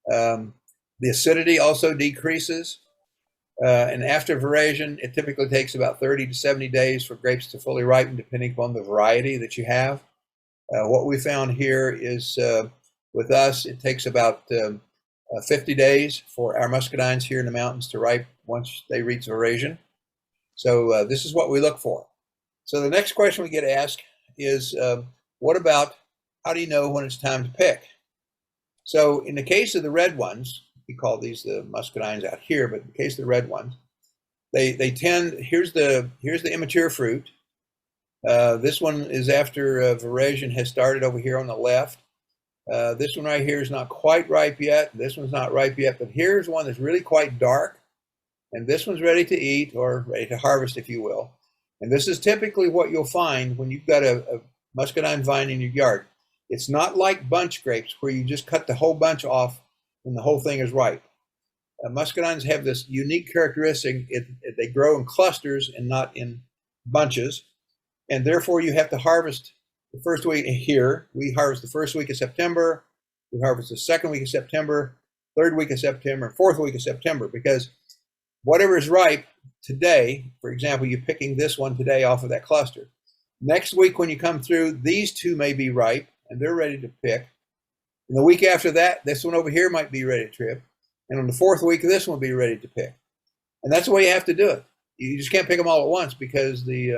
The acidity also decreases. And after veraison, it typically takes about 30 to 70 days for grapes to fully ripen, depending upon the variety that you have. What we found here is with us, it takes about 50 days for our muscadines here in the mountains to ripe once they reach veraison. So this is what we look for. So the next question we get asked is, what about, how do you know when it's time to pick? So in the case of the red ones, we call these the muscadines out here, but in the case of the red ones, they tend, here's the immature fruit. This one is after veraison has started over here on the left. This one right here is not quite ripe yet. This one's not ripe yet, but here's one that's really quite dark. And this one's ready to eat, or ready to harvest, if you will. And this is typically what you'll find when you've got a muscadine vine in your yard. It's not like bunch grapes where you just cut the whole bunch off and the whole thing is ripe. Muscadines have this unique characteristic. They grow in clusters and not in bunches. And therefore, you have to harvest the first week here. We harvest the first week of September. We harvest the second week of September, third week of September, fourth week of September, because whatever is ripe today, for example, you're picking this one today off of that cluster. Next week, when you come through, these two may be ripe and they're ready to pick. And the week after that, this one over here might be ready to trip. And on the fourth week, this one will be ready to pick. And that's the way you have to do it. You just can't pick them all at once, because they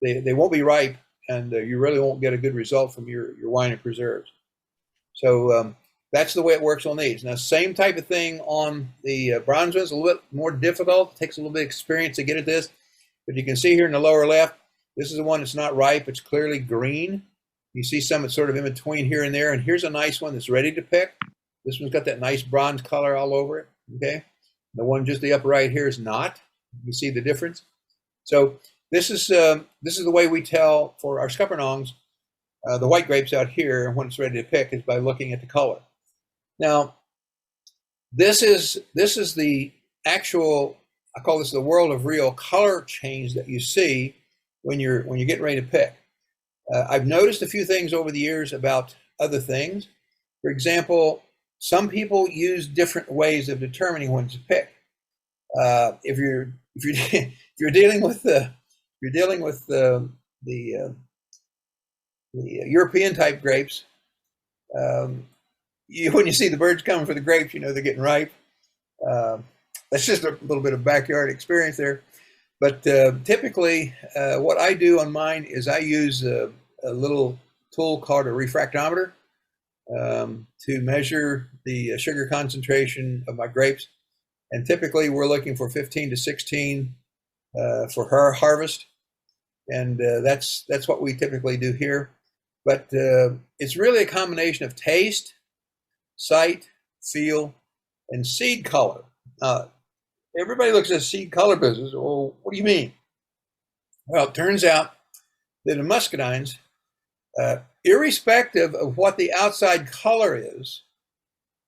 won't be ripe, and you really won't get a good result from your wine and preserves. So that's the way it works on these. Now, same type of thing on the bronze ones, a little bit more difficult. It takes a little bit of experience to get at this. But you can see here in the lower left, this is the one that's not ripe. It's clearly green. You see some that's sort of in between here and there. And here's a nice one that's ready to pick. This one's got that nice bronze color all over it. Okay. The one just the upper right here is not. You see the difference? So this is the way we tell for our scuppernongs, the white grapes out here, when it's ready to pick, is by looking at the color. Now, this is the actual, I call this the world of real color change that you see when you're getting ready to pick. I've noticed a few things over the years about other things. For example, some people use different ways of determining when to pick. If you're dealing with the European type grapes, when you see the birds coming for the grapes, you know they're getting ripe. That's just a little bit of backyard experience there. But typically, what I do on mine is I use a little tool called a refractometer to measure the sugar concentration of my grapes. And typically, we're looking for 15 to 16 for her harvest. And that's what we typically do here. But it's really a combination of taste, sight, feel, and seed color. Everybody looks at seed color business. Well, what do you mean? Well, it turns out that in muscadines, irrespective of what the outside color is,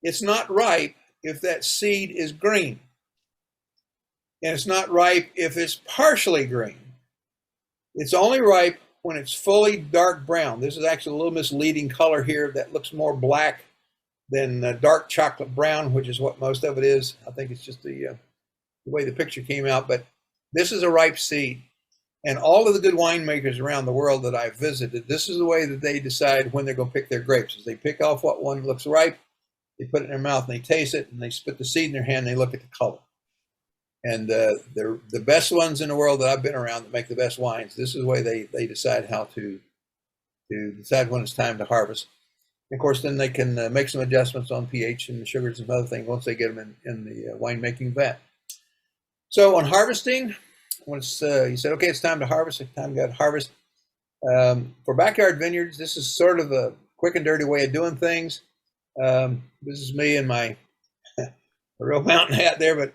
it's not ripe if that seed is green. And it's not ripe if it's partially green. It's only ripe when it's fully dark brown. This is actually a little misleading color here that looks more black than dark chocolate brown, which is what most of it is. I think it's just the way the picture came out. But this is a ripe seed. And all of the good winemakers around the world that I've visited, this is the way that they decide when they're going to pick their grapes. Is they pick off what one looks ripe, they put it in their mouth, and they taste it, and they spit the seed in their hand, and they look at the color. And they're the best ones in the world that I've been around that make the best wines. This is the way they decide how to decide when it's time to harvest. And of course, then they can make some adjustments on pH and the sugars and other things once they get them in the winemaking vat. So on harvesting, once you said, okay, it's time to harvest, it's time to harvest. For backyard vineyards, this is sort of a quick and dirty way of doing things. This is me in my real mountain hat there, but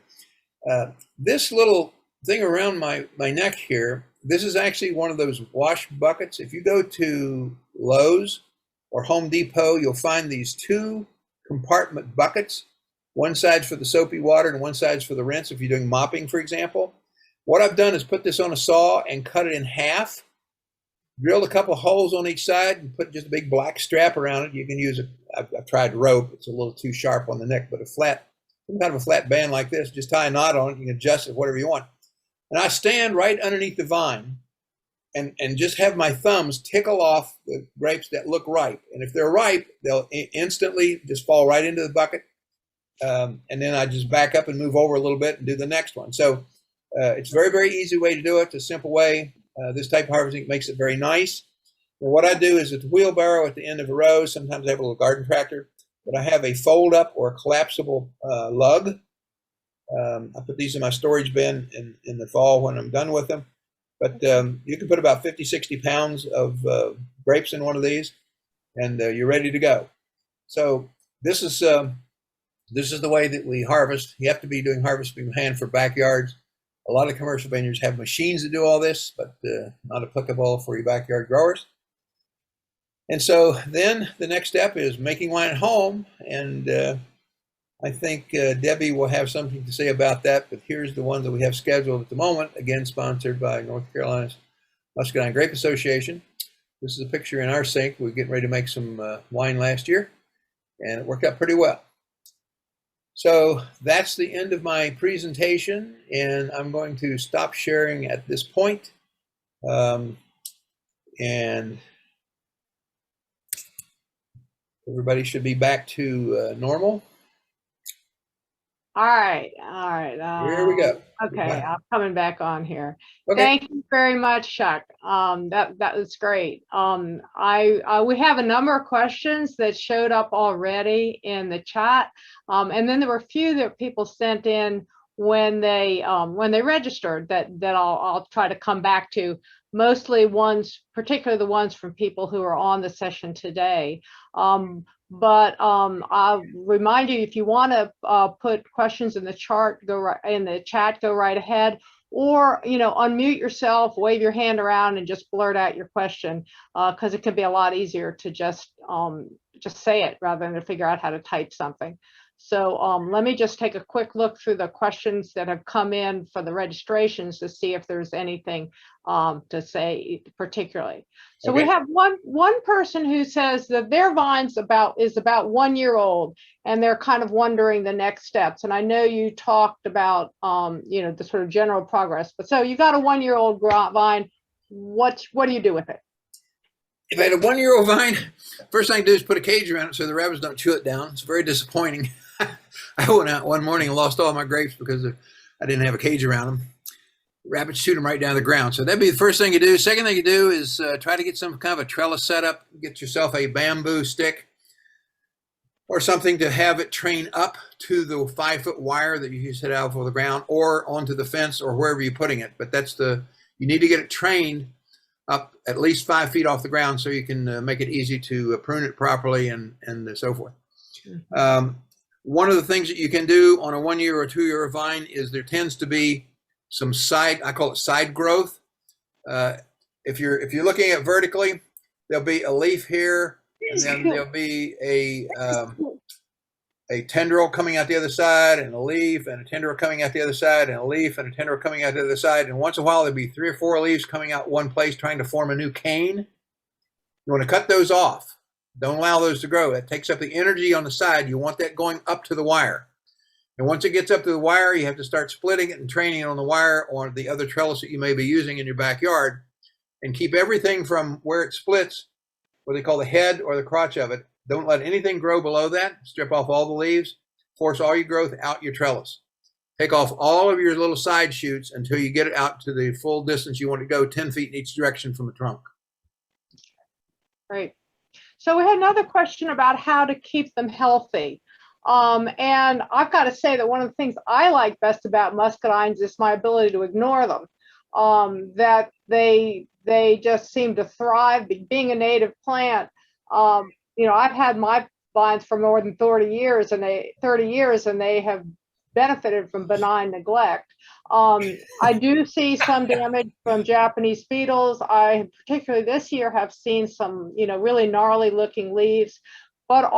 this little thing around my neck here, this is actually one of those wash buckets. If you go to Lowe's or Home Depot, you'll find these two compartment buckets. One side's for the soapy water and one side's for the rinse if you're doing mopping, for example. What I've done is put this on a saw and cut it in half, drilled a couple holes on each side, and put just a big black strap around it. You can use I've tried rope. It's a little too sharp on the neck, but some kind of a flat band like this, just tie a knot on it. You can adjust it whatever you want. And I stand right underneath the vine and just have my thumbs tickle off the grapes that look ripe. And if they're ripe, they'll instantly just fall right into the bucket. And then I just back up and move over a little bit and do the next one. So it's a very, very easy way to do it. It's a simple way. This type of harvesting makes it very nice. And what I do is with the wheelbarrow at the end of a row, sometimes I have a little garden tractor, but I have a fold up or collapsible lug. I put these in my storage bin in the fall when I'm done with them. But you can put about 50, 60 pounds of grapes in one of these, and you're ready to go. So this is the way that we harvest. You have to be doing harvesting by hand for backyards. A lot of commercial vineyards have machines that do all this, but not applicable for your backyard growers. And so then the next step is making wine at home, and I think Debbie will have something to say about that, but here's the one that we have scheduled at the moment, again sponsored by North Carolina's Muscadine Grape Association. This is a picture in our sink. We're getting ready to make some wine last year, and it worked out pretty well. So that's the end of my presentation, and I'm going to stop sharing at this point. And everybody should be back to normal.
All right.
Here we go.
Okay, I'm coming back on here.
Okay.
Thank you very much, Chuck. That was great. We have a number of questions that showed up already in the chat, and then there were a few that people sent in when they registered that I'll try to come back to. Mostly ones, particularly the ones from people who are on the session today. But I'll remind you, if you want to put questions in the chat, go right ahead, or unmute yourself, wave your hand around, and just blurt out your question, because it can be a lot easier to just say it rather than to figure out how to type something. So let me just take a quick look through the questions that have come in for the registrations to see if there's anything to say particularly. So
Okay.
we have one person who says that their vine's is about 1 year old, and they're kind of wondering the next steps. And I know you talked about the sort of general progress, but so you got a 1 year old vine. What do you do with it?
If I had a 1 year old vine, first thing I do is put a cage around it so the rabbits don't chew it down. It's very disappointing. I went out one morning and lost all my grapes because I didn't have a cage around them. Rabbits shoot them right down to the ground. So that'd be the first thing you do. Second thing you do is try to get some kind of a trellis set up. Get yourself a bamboo stick or something to have it train up to the 5-foot wire that you set out for the ground, or onto the fence, or wherever you're putting it. But you need to get it trained up at least 5 feet off the ground so you can make it easy to prune it properly and so forth. Mm-hmm. One of the things that you can do on a 1 year or 2 year vine is there tends to be some I call it side growth. If you're looking at vertically, there'll be a leaf here, and then there'll be a tendril coming out the other side, and a leaf, and a tendril coming out the other side, and a leaf, and a tendril coming out the other side. And once in a while, there'll be 3 or 4 leaves coming out one place trying to form a new cane. You want to cut those off. Don't allow those to grow. That takes up the energy on the side. You want that going up to the wire. And once it gets up to the wire, you have to start splitting it and training it on the wire or the other trellis that you may be using in your backyard, and keep everything from where it splits, what they call the head or the crotch of it. Don't let anything grow below that. Strip off all the leaves. Force all your growth out your trellis. Take off all of your little side shoots until you get it out to the full distance you want to go, 10 feet in each direction from the trunk.
Right. So we had another question about how to keep them healthy. And I've got to say that one of the things I like best about muscadines is my ability to ignore them. That they just seem to thrive, being a native plant. I've had my vines for more than 30 years, and they have benefited from benign neglect. I do see some damage from Japanese beetles. I particularly this year have seen some, really gnarly looking leaves, but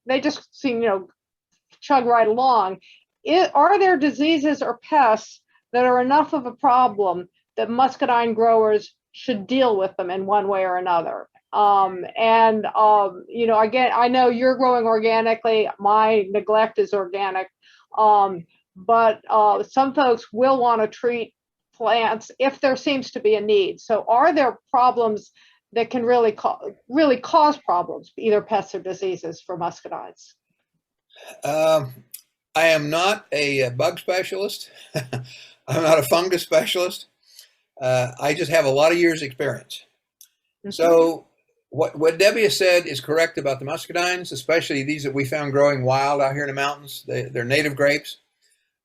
they just seem, chug right along. Are there diseases or pests that are enough of a problem that muscadine growers should deal with them in one way or another? Again, I know you're growing organically. My neglect is organic. But some folks will want to treat plants if there seems to be a need. So are there problems that can really cause problems, either pests or diseases, for muscadines?
I am not a bug specialist. I'm not a fungus specialist. I just have a lot of years experience. Mm-hmm. So What Debbie has said is correct about the muscadines, especially these that we found growing wild out here in the mountains. They're native grapes.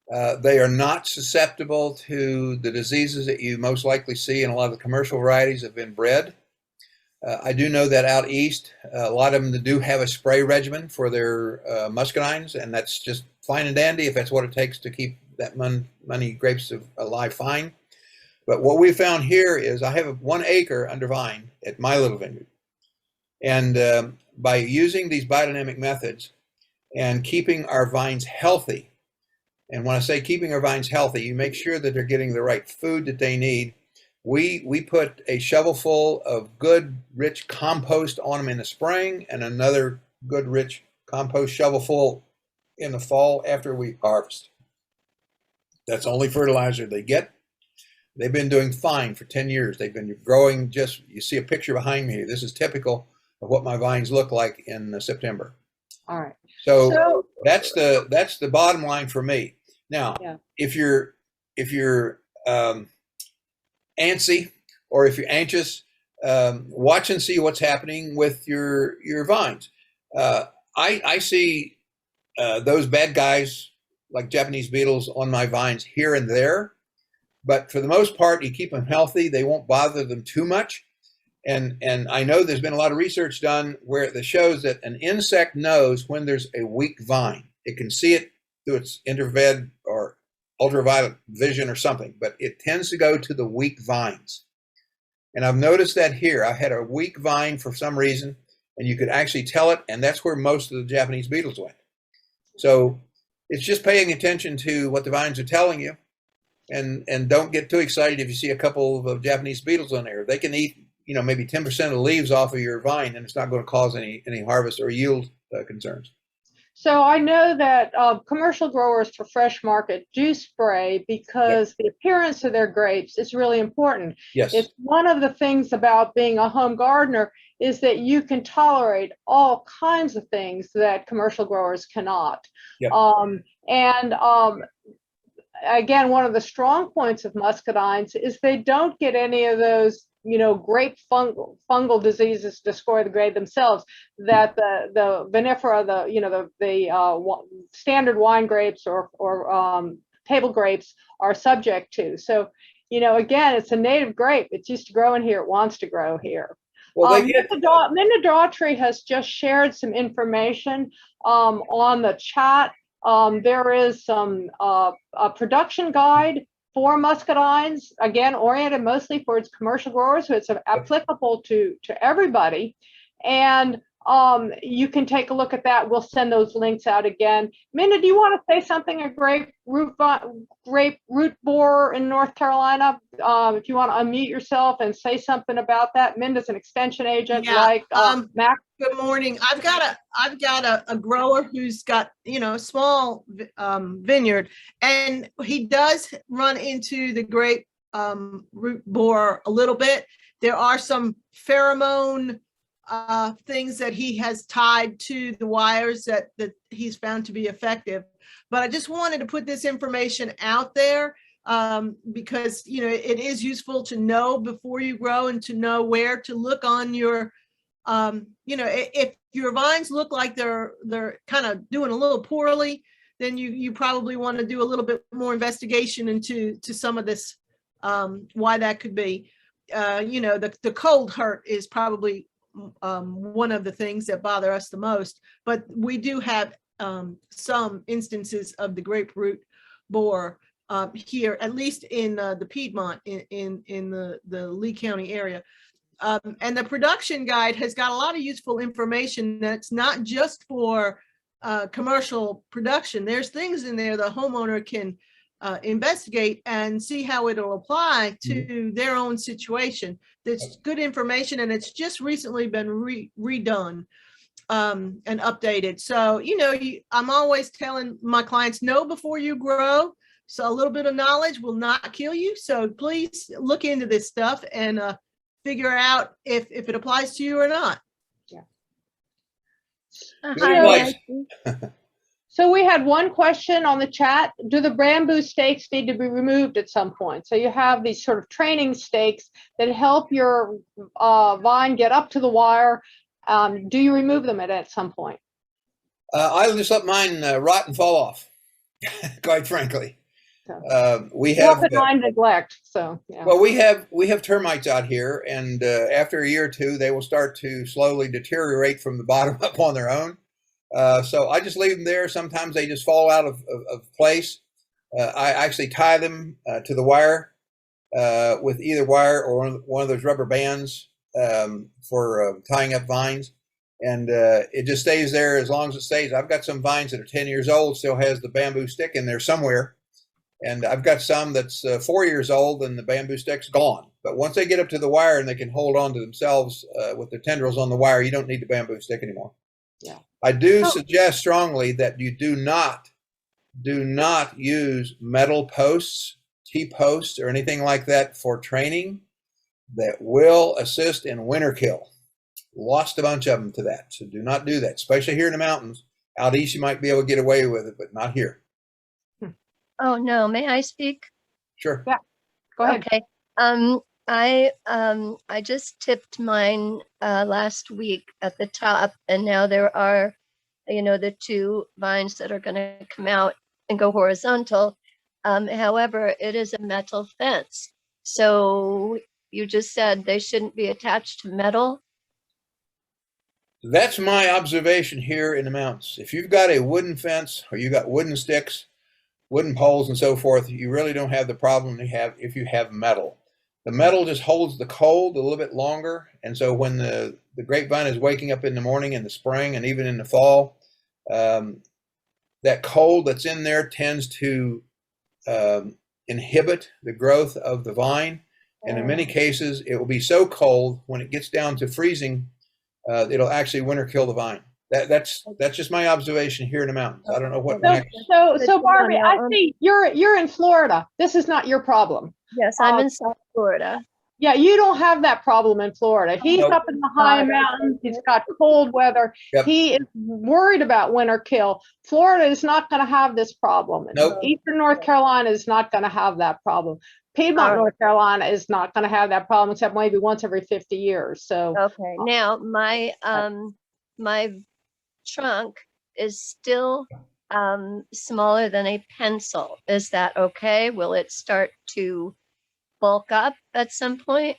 They are not susceptible to the diseases that you most likely see in a lot of the commercial varieties that have been bred. I do know that out east, a lot of them do have a spray regimen for their muscadines, and that's just fine and dandy if that's what it takes to keep that many grapes alive fine. But what we found here is I have 1 acre under vine at my little vineyard. And by using these biodynamic methods and keeping our vines healthy, and when I say keeping our vines healthy, you make sure that they're getting the right food that they need. We put a shovelful of good, rich compost on them in the spring and another good, rich compost shovelful in the fall after we harvest. That's only fertilizer they get. They've been doing fine for 10 years. They've been growing you see a picture behind me. This is typical of what my vines look like in September.
All right.
So that's the bottom line for me. Now,
yeah.
if you're antsy or if you're anxious, watch and see what's happening with your vines. I see those bad guys like Japanese beetles on my vines here and there, but for the most part, you keep them healthy. They won't bother them too much. And I know there's been a lot of research done where that shows that an insect knows when there's a weak vine. It can see it through its infrared or ultraviolet vision or something, but it tends to go to the weak vines. And I've noticed that here. I had a weak vine for some reason, and you could actually tell it, and that's where most of the Japanese beetles went. So it's just paying attention to what the vines are telling you, and don't get too excited if you see a couple of Japanese beetles on there. They can eat, maybe 10% of the leaves off of your vine, and it's not going to cause any harvest or yield concerns.
So I know that commercial growers for fresh market do spray because the appearance of their grapes is really important.
Yes.
It's one of the things about being a home gardener is that you can tolerate all kinds of things that commercial growers cannot.
Yep.
Again, one of the strong points of muscadines is they don't get any of those grape fungal diseases destroy the grape themselves that the vinifera, the standard wine grapes or table grapes are subject to. So, again, it's a native grape. It's used to growing here. It wants to grow here.
Well,
Linda Daughtry has just shared some information on the chat. There is some a production guide for muscadines, again, oriented mostly towards commercial growers, so it's applicable to everybody. And you can take a look at that. We'll send those links out again. Minda, do you want to say something? A grape root borer in North Carolina. If you want to unmute yourself and say something about that. Minda's an extension agent, like Mac.
Good morning. I've got a grower who's got a small vineyard, and he does run into the grape root borer a little bit. There are some pheromone things that he has tied to the wires that he's found to be effective. But I just wanted to put this information out there because it is useful to know before you grow and to know where to look on your if your vines look like they're kind of doing a little poorly, then you probably want to do a little bit more investigation into some of this, why that could be. The cold hurt is probably one of the things that bother us the most, but we do have some instances of the grapefruit borer here, at least in the Piedmont, in the Lee County area. And the production guide has got a lot of useful information that's not just for commercial production. There's things in there the homeowner can investigate and see how it'll apply to their own situation. That's good information, and it's just recently been redone and updated. So, I'm always telling my clients, know before you grow. So a little bit of knowledge will not kill you. So please look into this stuff and figure out if it applies to you or not.
Yeah.
Hi, Nancy.
So we had one question on the chat. Do the bamboo stakes need to be removed at some point? So you have these sort of training stakes that help your vine get up to the wire. Do you remove them at some point?
I just let mine rot and fall off, quite frankly. We
More
have
benign neglect. So yeah.
well, we have termites out here, and after a year or two, they will start to slowly deteriorate from the bottom up on their own. So I just leave them there. Sometimes they just fall out of place. I actually tie them to the wire with either wire or one of those rubber bands for tying up vines. And it just stays there as long as it stays. I've got some vines that are 10 years old, still has the bamboo stick in there somewhere. And I've got some that's 4 years old and the bamboo stick's gone. But once they get up to the wire and they can hold on to themselves with their tendrils on the wire, you don't need the bamboo stick anymore.
Yeah.
I do suggest strongly that you do not use metal posts, T-posts, or anything like that for training. That will assist in winter kill. Lost a bunch of them to that, so do not do that, especially here in the mountains. Out east, you might be able to get away with it, but not here.
Oh, no, may I speak?
Sure.
Yeah. Go ahead.
Okay. I just tipped mine last week at the top, and now there are, the two vines that are going to come out and go horizontal. However, it is a metal fence. So you just said they shouldn't be attached to metal.
That's my observation here in the mountains. If you've got a wooden fence or you got wooden sticks, wooden poles and so forth, you really don't have the problem you have if you have metal. The metal just holds the cold a little bit longer. And so when the grapevine is waking up in the morning, in the spring, and even in the fall, that cold that's in there tends to inhibit the growth of the vine. And in many cases, it will be so cold when it gets down to freezing, it'll actually winter kill the vine. That's just my observation here in the mountains. I don't know what.
So Barbie, I see you're in Florida. This is not your problem.
Yes, I'm in South Florida.
Yeah, you don't have that problem in Florida. He's
Nope.
up in the high mountains. He's got cold weather.
Yep.
He is worried about winter kill. Florida is not going to have this problem.
Nope.
Eastern North Carolina is not going to have that problem. Piedmont, North Carolina is not going to have that problem except maybe once every 50 years. So
Okay. Now my my trunk is still smaller than a pencil. Is that okay? Will it start to bulk up at some point?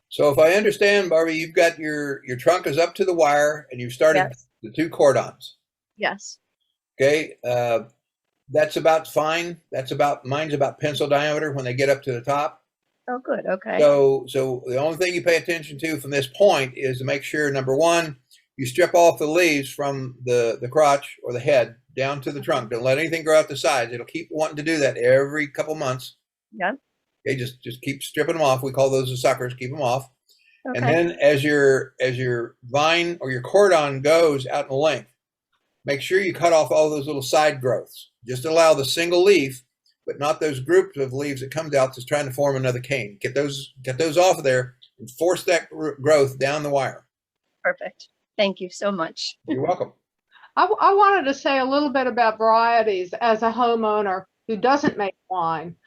So if I understand, Barbie, you've got your trunk is up to the wire and you've started the two cordons.
Yes.
Okay. That's about fine. Mine's about pencil diameter when they get up to the top.
Oh, good. Okay.
So the only thing you pay attention to from this point is to make sure, number one, you strip off the leaves from the crotch or the head down to the trunk. Don't let anything grow out the sides. It'll keep wanting to do that every couple months.
Yeah.
Okay, just keep stripping them off. We call those the suckers. Keep them off.
Okay.
And then as your vine or your cordon goes out in length, make sure you cut off all those little side growths. Just allow the single leaf, but not those groups of leaves that comes out that's trying to form another cane. Get those off of there and force that growth down the wire.
Perfect. Thank you so much.
You're welcome.
I wanted to say a little bit about varieties as a homeowner who doesn't make wine.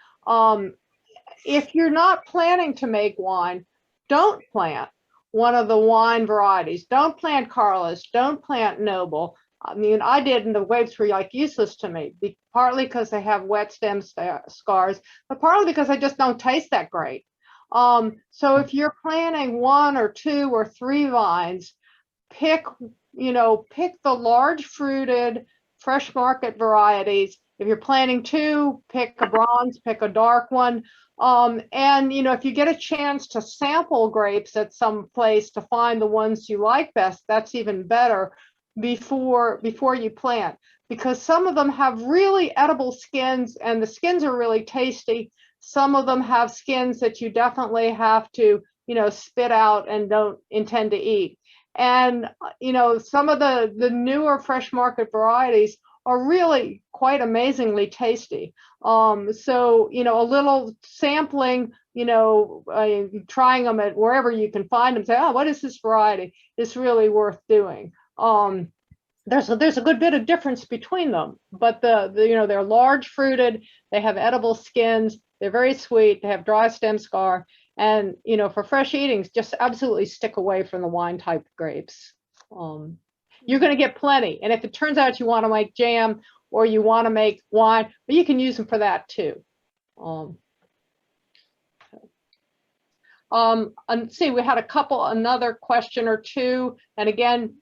If you're not planning to make wine, don't plant one of the wine varieties. Don't plant Carlos. Don't plant Noble. I mean, I did, and the grapes were like useless to me, partly because they have wet stem scars, but partly because they just don't taste that great. So if you're planting one or two or three vines, pick the large fruited fresh market varieties. If you're planting two, pick a bronze, pick a dark one. And if you get a chance to sample grapes at some place to find the ones you like best, that's even better before you plant, because some of them have really edible skins and the skins are really tasty. Some of them have skins that you definitely have to, spit out and don't intend to eat. And, some of the newer fresh market varieties are really quite amazingly tasty. So, a little sampling, trying them at wherever you can find them, say, oh, what is this variety? It's really worth doing. there's a good bit of difference between them, but they're large fruited, they have edible skins, they're very sweet, they have dry stem scar, and for fresh eating, just absolutely stick away from the wine type grapes. You're going to get plenty, and if it turns out you want to make jam or you want to make wine, you can use them for that too. And see, we had another question or two, and again,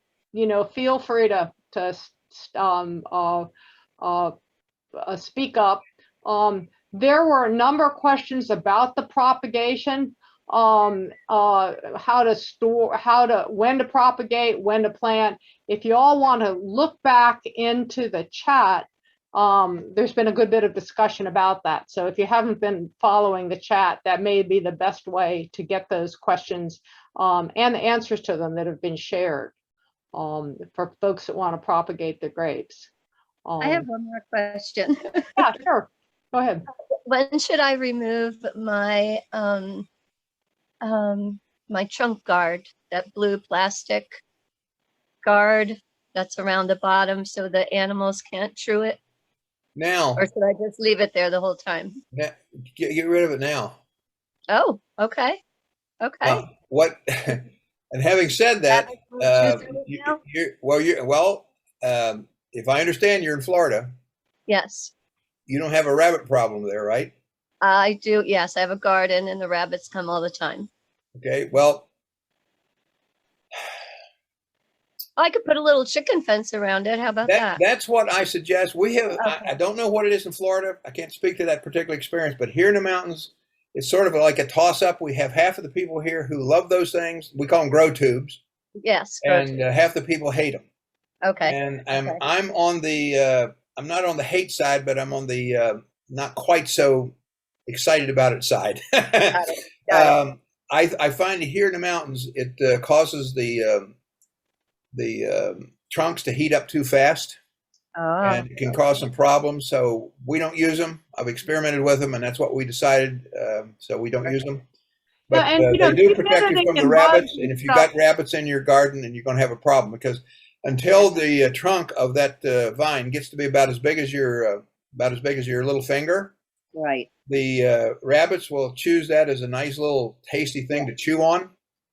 feel free to speak up. There were a number of questions about the propagation, how to store, when to propagate, when to plant. If you all want to look back into the chat, there's been a good bit of discussion about that. So if you haven't been following the chat, that may be the best way to get those questions and the answers to them that have been shared for folks that want to propagate the grapes.
I have one more question.
Yeah, sure. Go ahead.
When should I remove my my trunk guard, that blue plastic guard that's around the bottom so the animals can't chew it?
Now,
Or should I just leave it there the whole time?
get rid of it now.
Oh, okay. Okay.
What? And having said that, if I understand, you're in Florida.
Yes,
You don't have a rabbit problem there, right?
I do. Yes, I have a garden and the rabbits come all the time.
Okay. Well,
I could put a little chicken fence around it. How about that?
that's what I suggest. We have.
Okay.
I don't know what it is in Florida. I can't speak to that particular experience, but here in the mountains, it's sort of like a toss-up. We have half of the people here who love those things. We call them grow tubes,
Yes.
and half the people hate them.
Okay.
And
Okay.
I'm on the. I'm not on the hate side, but I'm on the not quite so excited about it side.
Got it. Got it.
I find here in the mountains, it causes the trunks to heat up too fast, and it can cause some problems. So we don't use them. I've experimented with them, and that's what we decided. So we don't use them. But
Yeah, and,
they do protect you
humidity
from the
and
rabbits.
bugs
And if
and
you've got rabbits in your garden, then you're going to have a problem, because until the trunk of that vine gets to be about as big as your little finger,
Right.
the rabbits will choose that as a nice little tasty thing to chew on.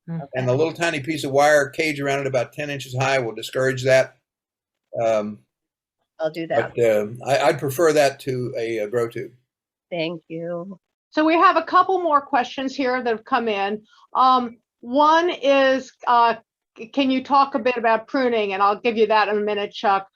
Okay.
And the little tiny piece of wire cage around it about 10 inches high will discourage that.
I'll do that.
But I'd prefer that to a grow tube.
Thank you.
So we have a couple more questions here that have come in. One is, can you talk a bit about pruning? And I'll give you that in a minute, Chuck.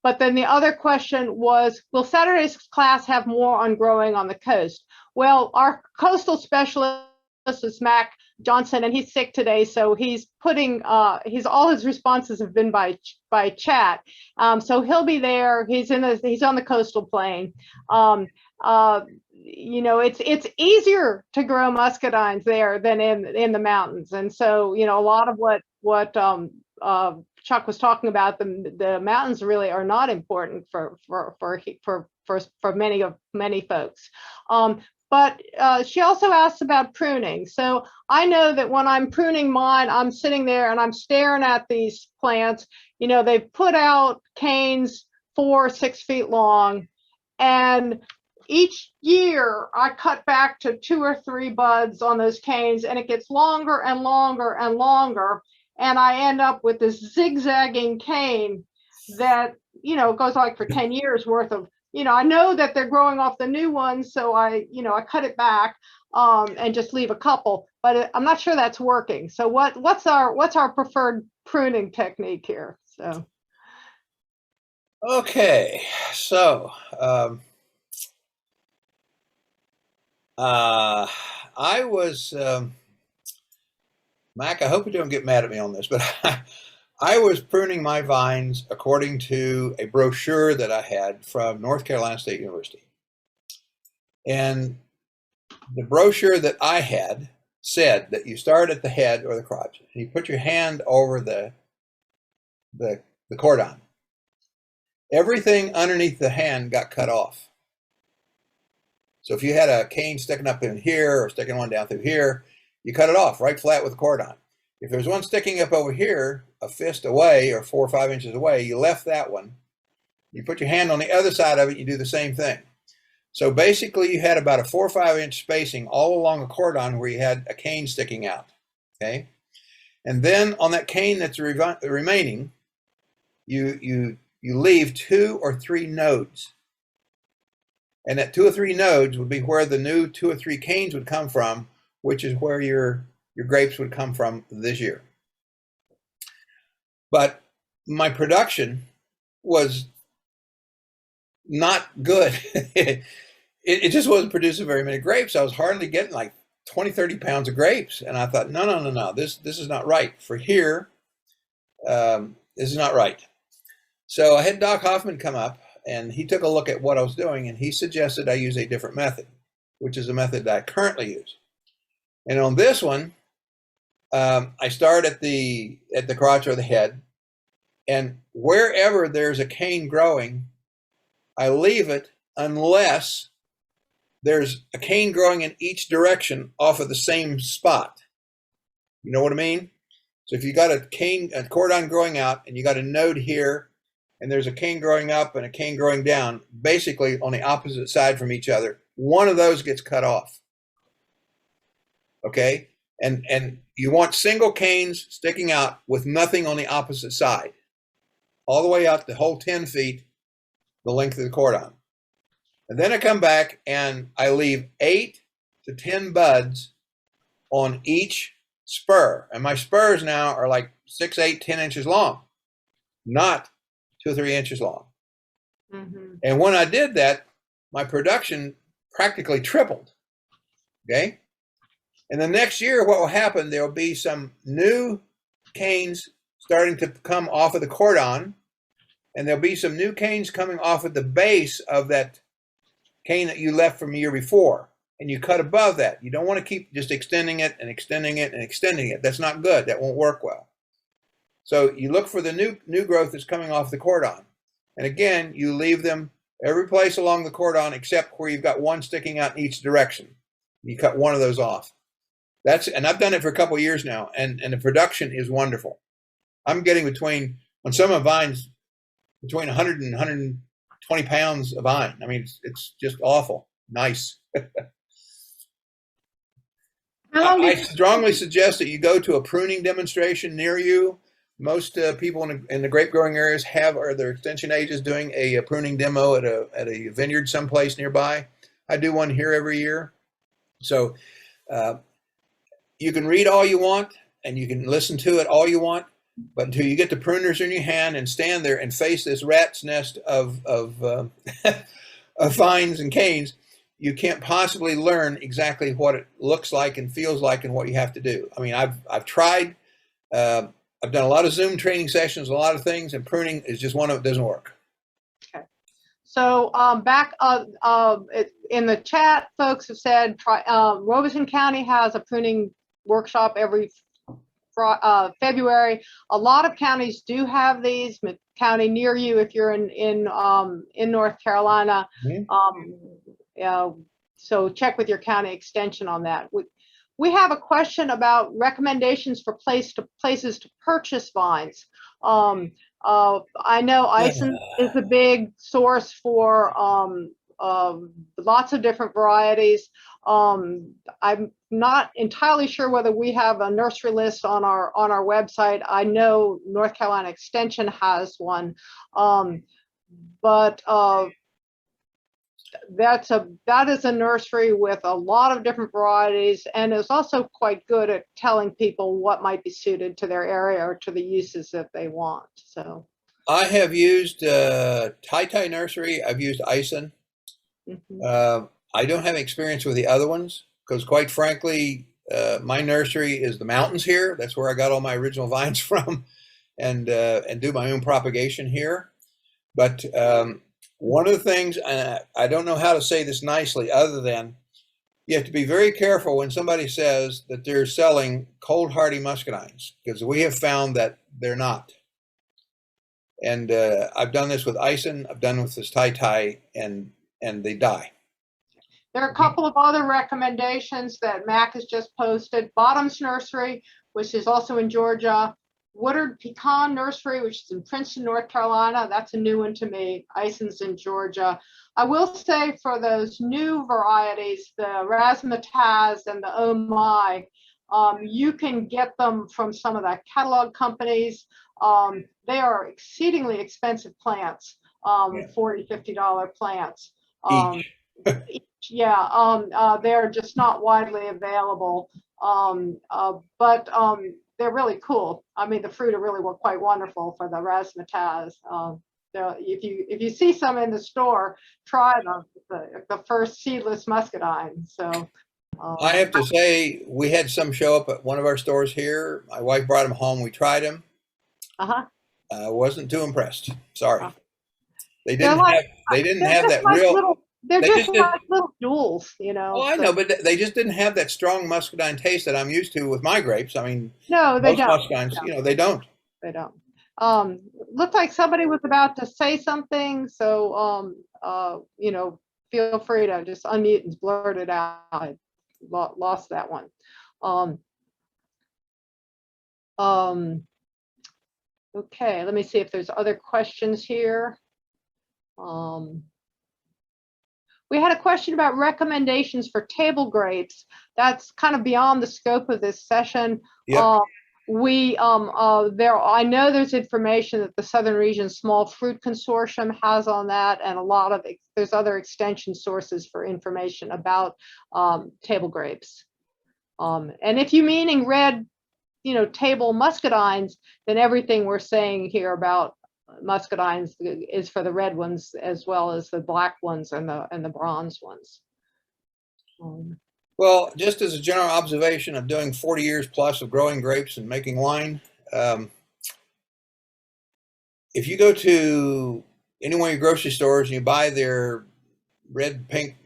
But then the other question was, will Saturday's class have more on growing on the coast? Well, our coastal specialist is Mac Johnson, and he's sick today, so he's putting all his responses have been by chat. So he'll be there. He's on the coastal plain. It's easier to grow muscadines there than in the mountains, and so a lot of what Chuck was talking about, the mountains really are not important for many folks. But she also asked about pruning. So I know that when I'm pruning mine, I'm sitting there and I'm staring at these plants. They've put out canes 4 or 6 feet long, and each year I cut back to 2 or 3 buds on those canes, and it gets longer and longer and longer. And I end up with this zigzagging cane that, goes like for 10 years worth of, I know that they're growing off the new ones. So I cut it back and just leave a couple, but I'm not sure that's working. So what's our preferred pruning technique here? So.
Okay. So, I was, Mac, I hope you don't get mad at me on this, but I was pruning my vines according to a brochure that I had from North Carolina State University. And the brochure that I had said that you start at the head or the crotch, and you put your hand over the cordon. Everything underneath the hand got cut off. So if you had a cane sticking up in here or sticking one down through here, you cut it off right flat with a cordon. If there's one sticking up over here, a fist away or 4 or 5 inches away, you left that one. You put your hand on the other side of it, you do the same thing. So basically you had about a 4 or 5 inch spacing all along a cordon where you had a cane sticking out, okay? And then on that cane that's remaining, you leave 2 or 3 nodes. And that 2 or 3 nodes would be where the new 2 or 3 canes would come from, which is where your grapes would come from this year. But my production was not good. It just wasn't producing very many grapes. I was hardly getting like 20, 30 pounds of grapes. And I thought, no, this is not right. For here, this is not right. So I had Doc Hoffman come up, and he took a look at what I was doing, and he suggested I use a different method, which is the method that I currently use. And on this one, I start at the crotch or the head, and wherever there's a cane growing, I leave it unless there's a cane growing in each direction off of the same spot. You know what I mean? So if you got a cordon growing out, and you got a node here, and there's a cane growing up and a cane growing down, basically on the opposite side from each other, one of those gets cut off. Okay? And you want single canes sticking out with nothing on the opposite side, all the way out the whole 10 feet, the length of the cordon. And then I come back and I leave 8 to 10 buds on each spur. And my spurs now are like 6, 8, 10 inches long, not 2 or 3 inches long.
Mm-hmm.
And when I did that, my production practically tripled. Okay? And the next year, what will happen, there'll be some new canes starting to come off of the cordon, and there'll be some new canes coming off of the base of that cane that you left from the year before. And you cut above that. You don't want to keep just extending it and extending it and extending it. That's not good. That won't work well. So you look for the new growth that's coming off the cordon. And again, you leave them every place along the cordon except where you've got one sticking out in each direction. You cut one of those off. And I've done it for a couple of years now, and the production is wonderful. I'm getting on some of my vines, between 100 and 120 pounds a vine. I mean, it's just awful. Nice. I strongly suggest that you go to a pruning demonstration near you. Most people in the grape growing areas are their extension agents doing a pruning demo at a vineyard someplace nearby. I do one here every year. So you can read all you want and you can listen to it all you want, but until you get the pruners in your hand and stand there and face this rat's nest of of vines and canes, you can't possibly learn exactly what it looks like and feels like and what you have to do. I mean, I've tried. I've done a lot of Zoom training sessions, a lot of things, and pruning is just one of it doesn't work.
Okay. So back in the chat, folks have said Robeson County has a pruning workshop every February. A lot of counties do have these. County near you, if you're in North Carolina. Mm-hmm. So check with your county extension on that. We have a question about recommendations for places to purchase vines. I know Ison is a big source for lots of different varieties. I'm not entirely sure whether we have a nursery list on our website. I know North Carolina Extension has one, but that is a nursery with a lot of different varieties, and is also quite good at telling people what might be suited to their area or to the uses that they want. So
I have used Tai Nursery. I've used Ison. Mm-hmm. I don't have experience with the other ones because, quite frankly, my nursery is the mountains here. That's where I got all my original vines from, and do my own propagation here. But one of the things, and I don't know how to say this nicely other than you have to be very careful when somebody says that they're selling cold hardy muscadines, because we have found that they're not. And I've done this with Ison, I've done with this Tai, and they die.
There are a couple of other recommendations that Mac has just posted. Bottoms Nursery, which is also in Georgia, Woodard Pecan Nursery, which is in Princeton, North Carolina. That's a new one to me. Ison's in Georgia. I will say for those new varieties, the razzmatazz and the oh my, you can get them from some of the catalog companies. They are exceedingly expensive plants,
Yeah.
$40, $50 plants.
Each.
Yeah, they're just not widely available, but they're really cool. I mean, the fruit are really quite wonderful for the razzmatazz. If you see some in the store, try them. The first seedless muscadine. So
I have to say, we had some show up at one of our stores here. My wife brought them home. We tried them. I wasn't too impressed. Sorry. They didn't have that
like
real.
They're
They
just
just
like little jewels, you know.
Oh, I know, but they just didn't have that strong muscadine taste that I'm used to with my grapes. I mean,
No, they
most
don't.
muscadines, they don't.
They don't. Looked like somebody was about to say something, so feel free to just unmute and blurt it out. I lost that one. Okay, let me see if there's other questions here. We had a question about recommendations for table grapes. That's kind of beyond the scope of this session.
Yep.
I know there's information that the Southern Region Small Fruit Consortium has on that, and there's other extension sources for information about table grapes. And if you meaning red, table muscadines, then everything we're saying here about muscadines is for the red ones as well as the black ones and the bronze ones.
Well, just as a general observation of doing 40 years plus of growing grapes and making wine, if you go to any one of your grocery stores and you buy their red, pink,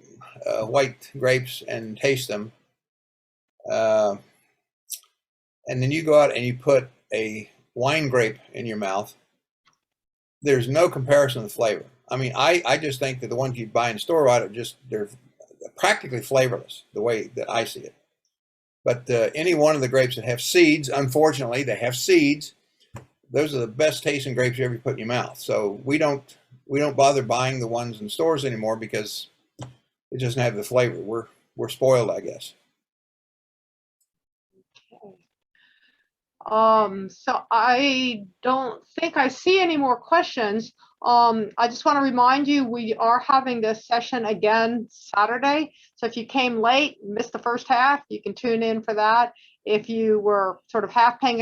white grapes and taste them, and then you go out and you put a wine grape in your mouth, there's no comparison of flavor. I mean, I just think that the ones you buy in store they're practically flavorless the way that I see it. But any one of the grapes that have seeds, unfortunately, they have seeds. Those are the best tasting grapes you ever put in your mouth. So we don't bother buying the ones in stores anymore because it doesn't have the flavor. We're spoiled, I guess.
So I don't think I see any more questions. I just want to remind you, we are having this session again Saturday. So if you came late, missed the first half, you can tune in for that. If you were sort of half paying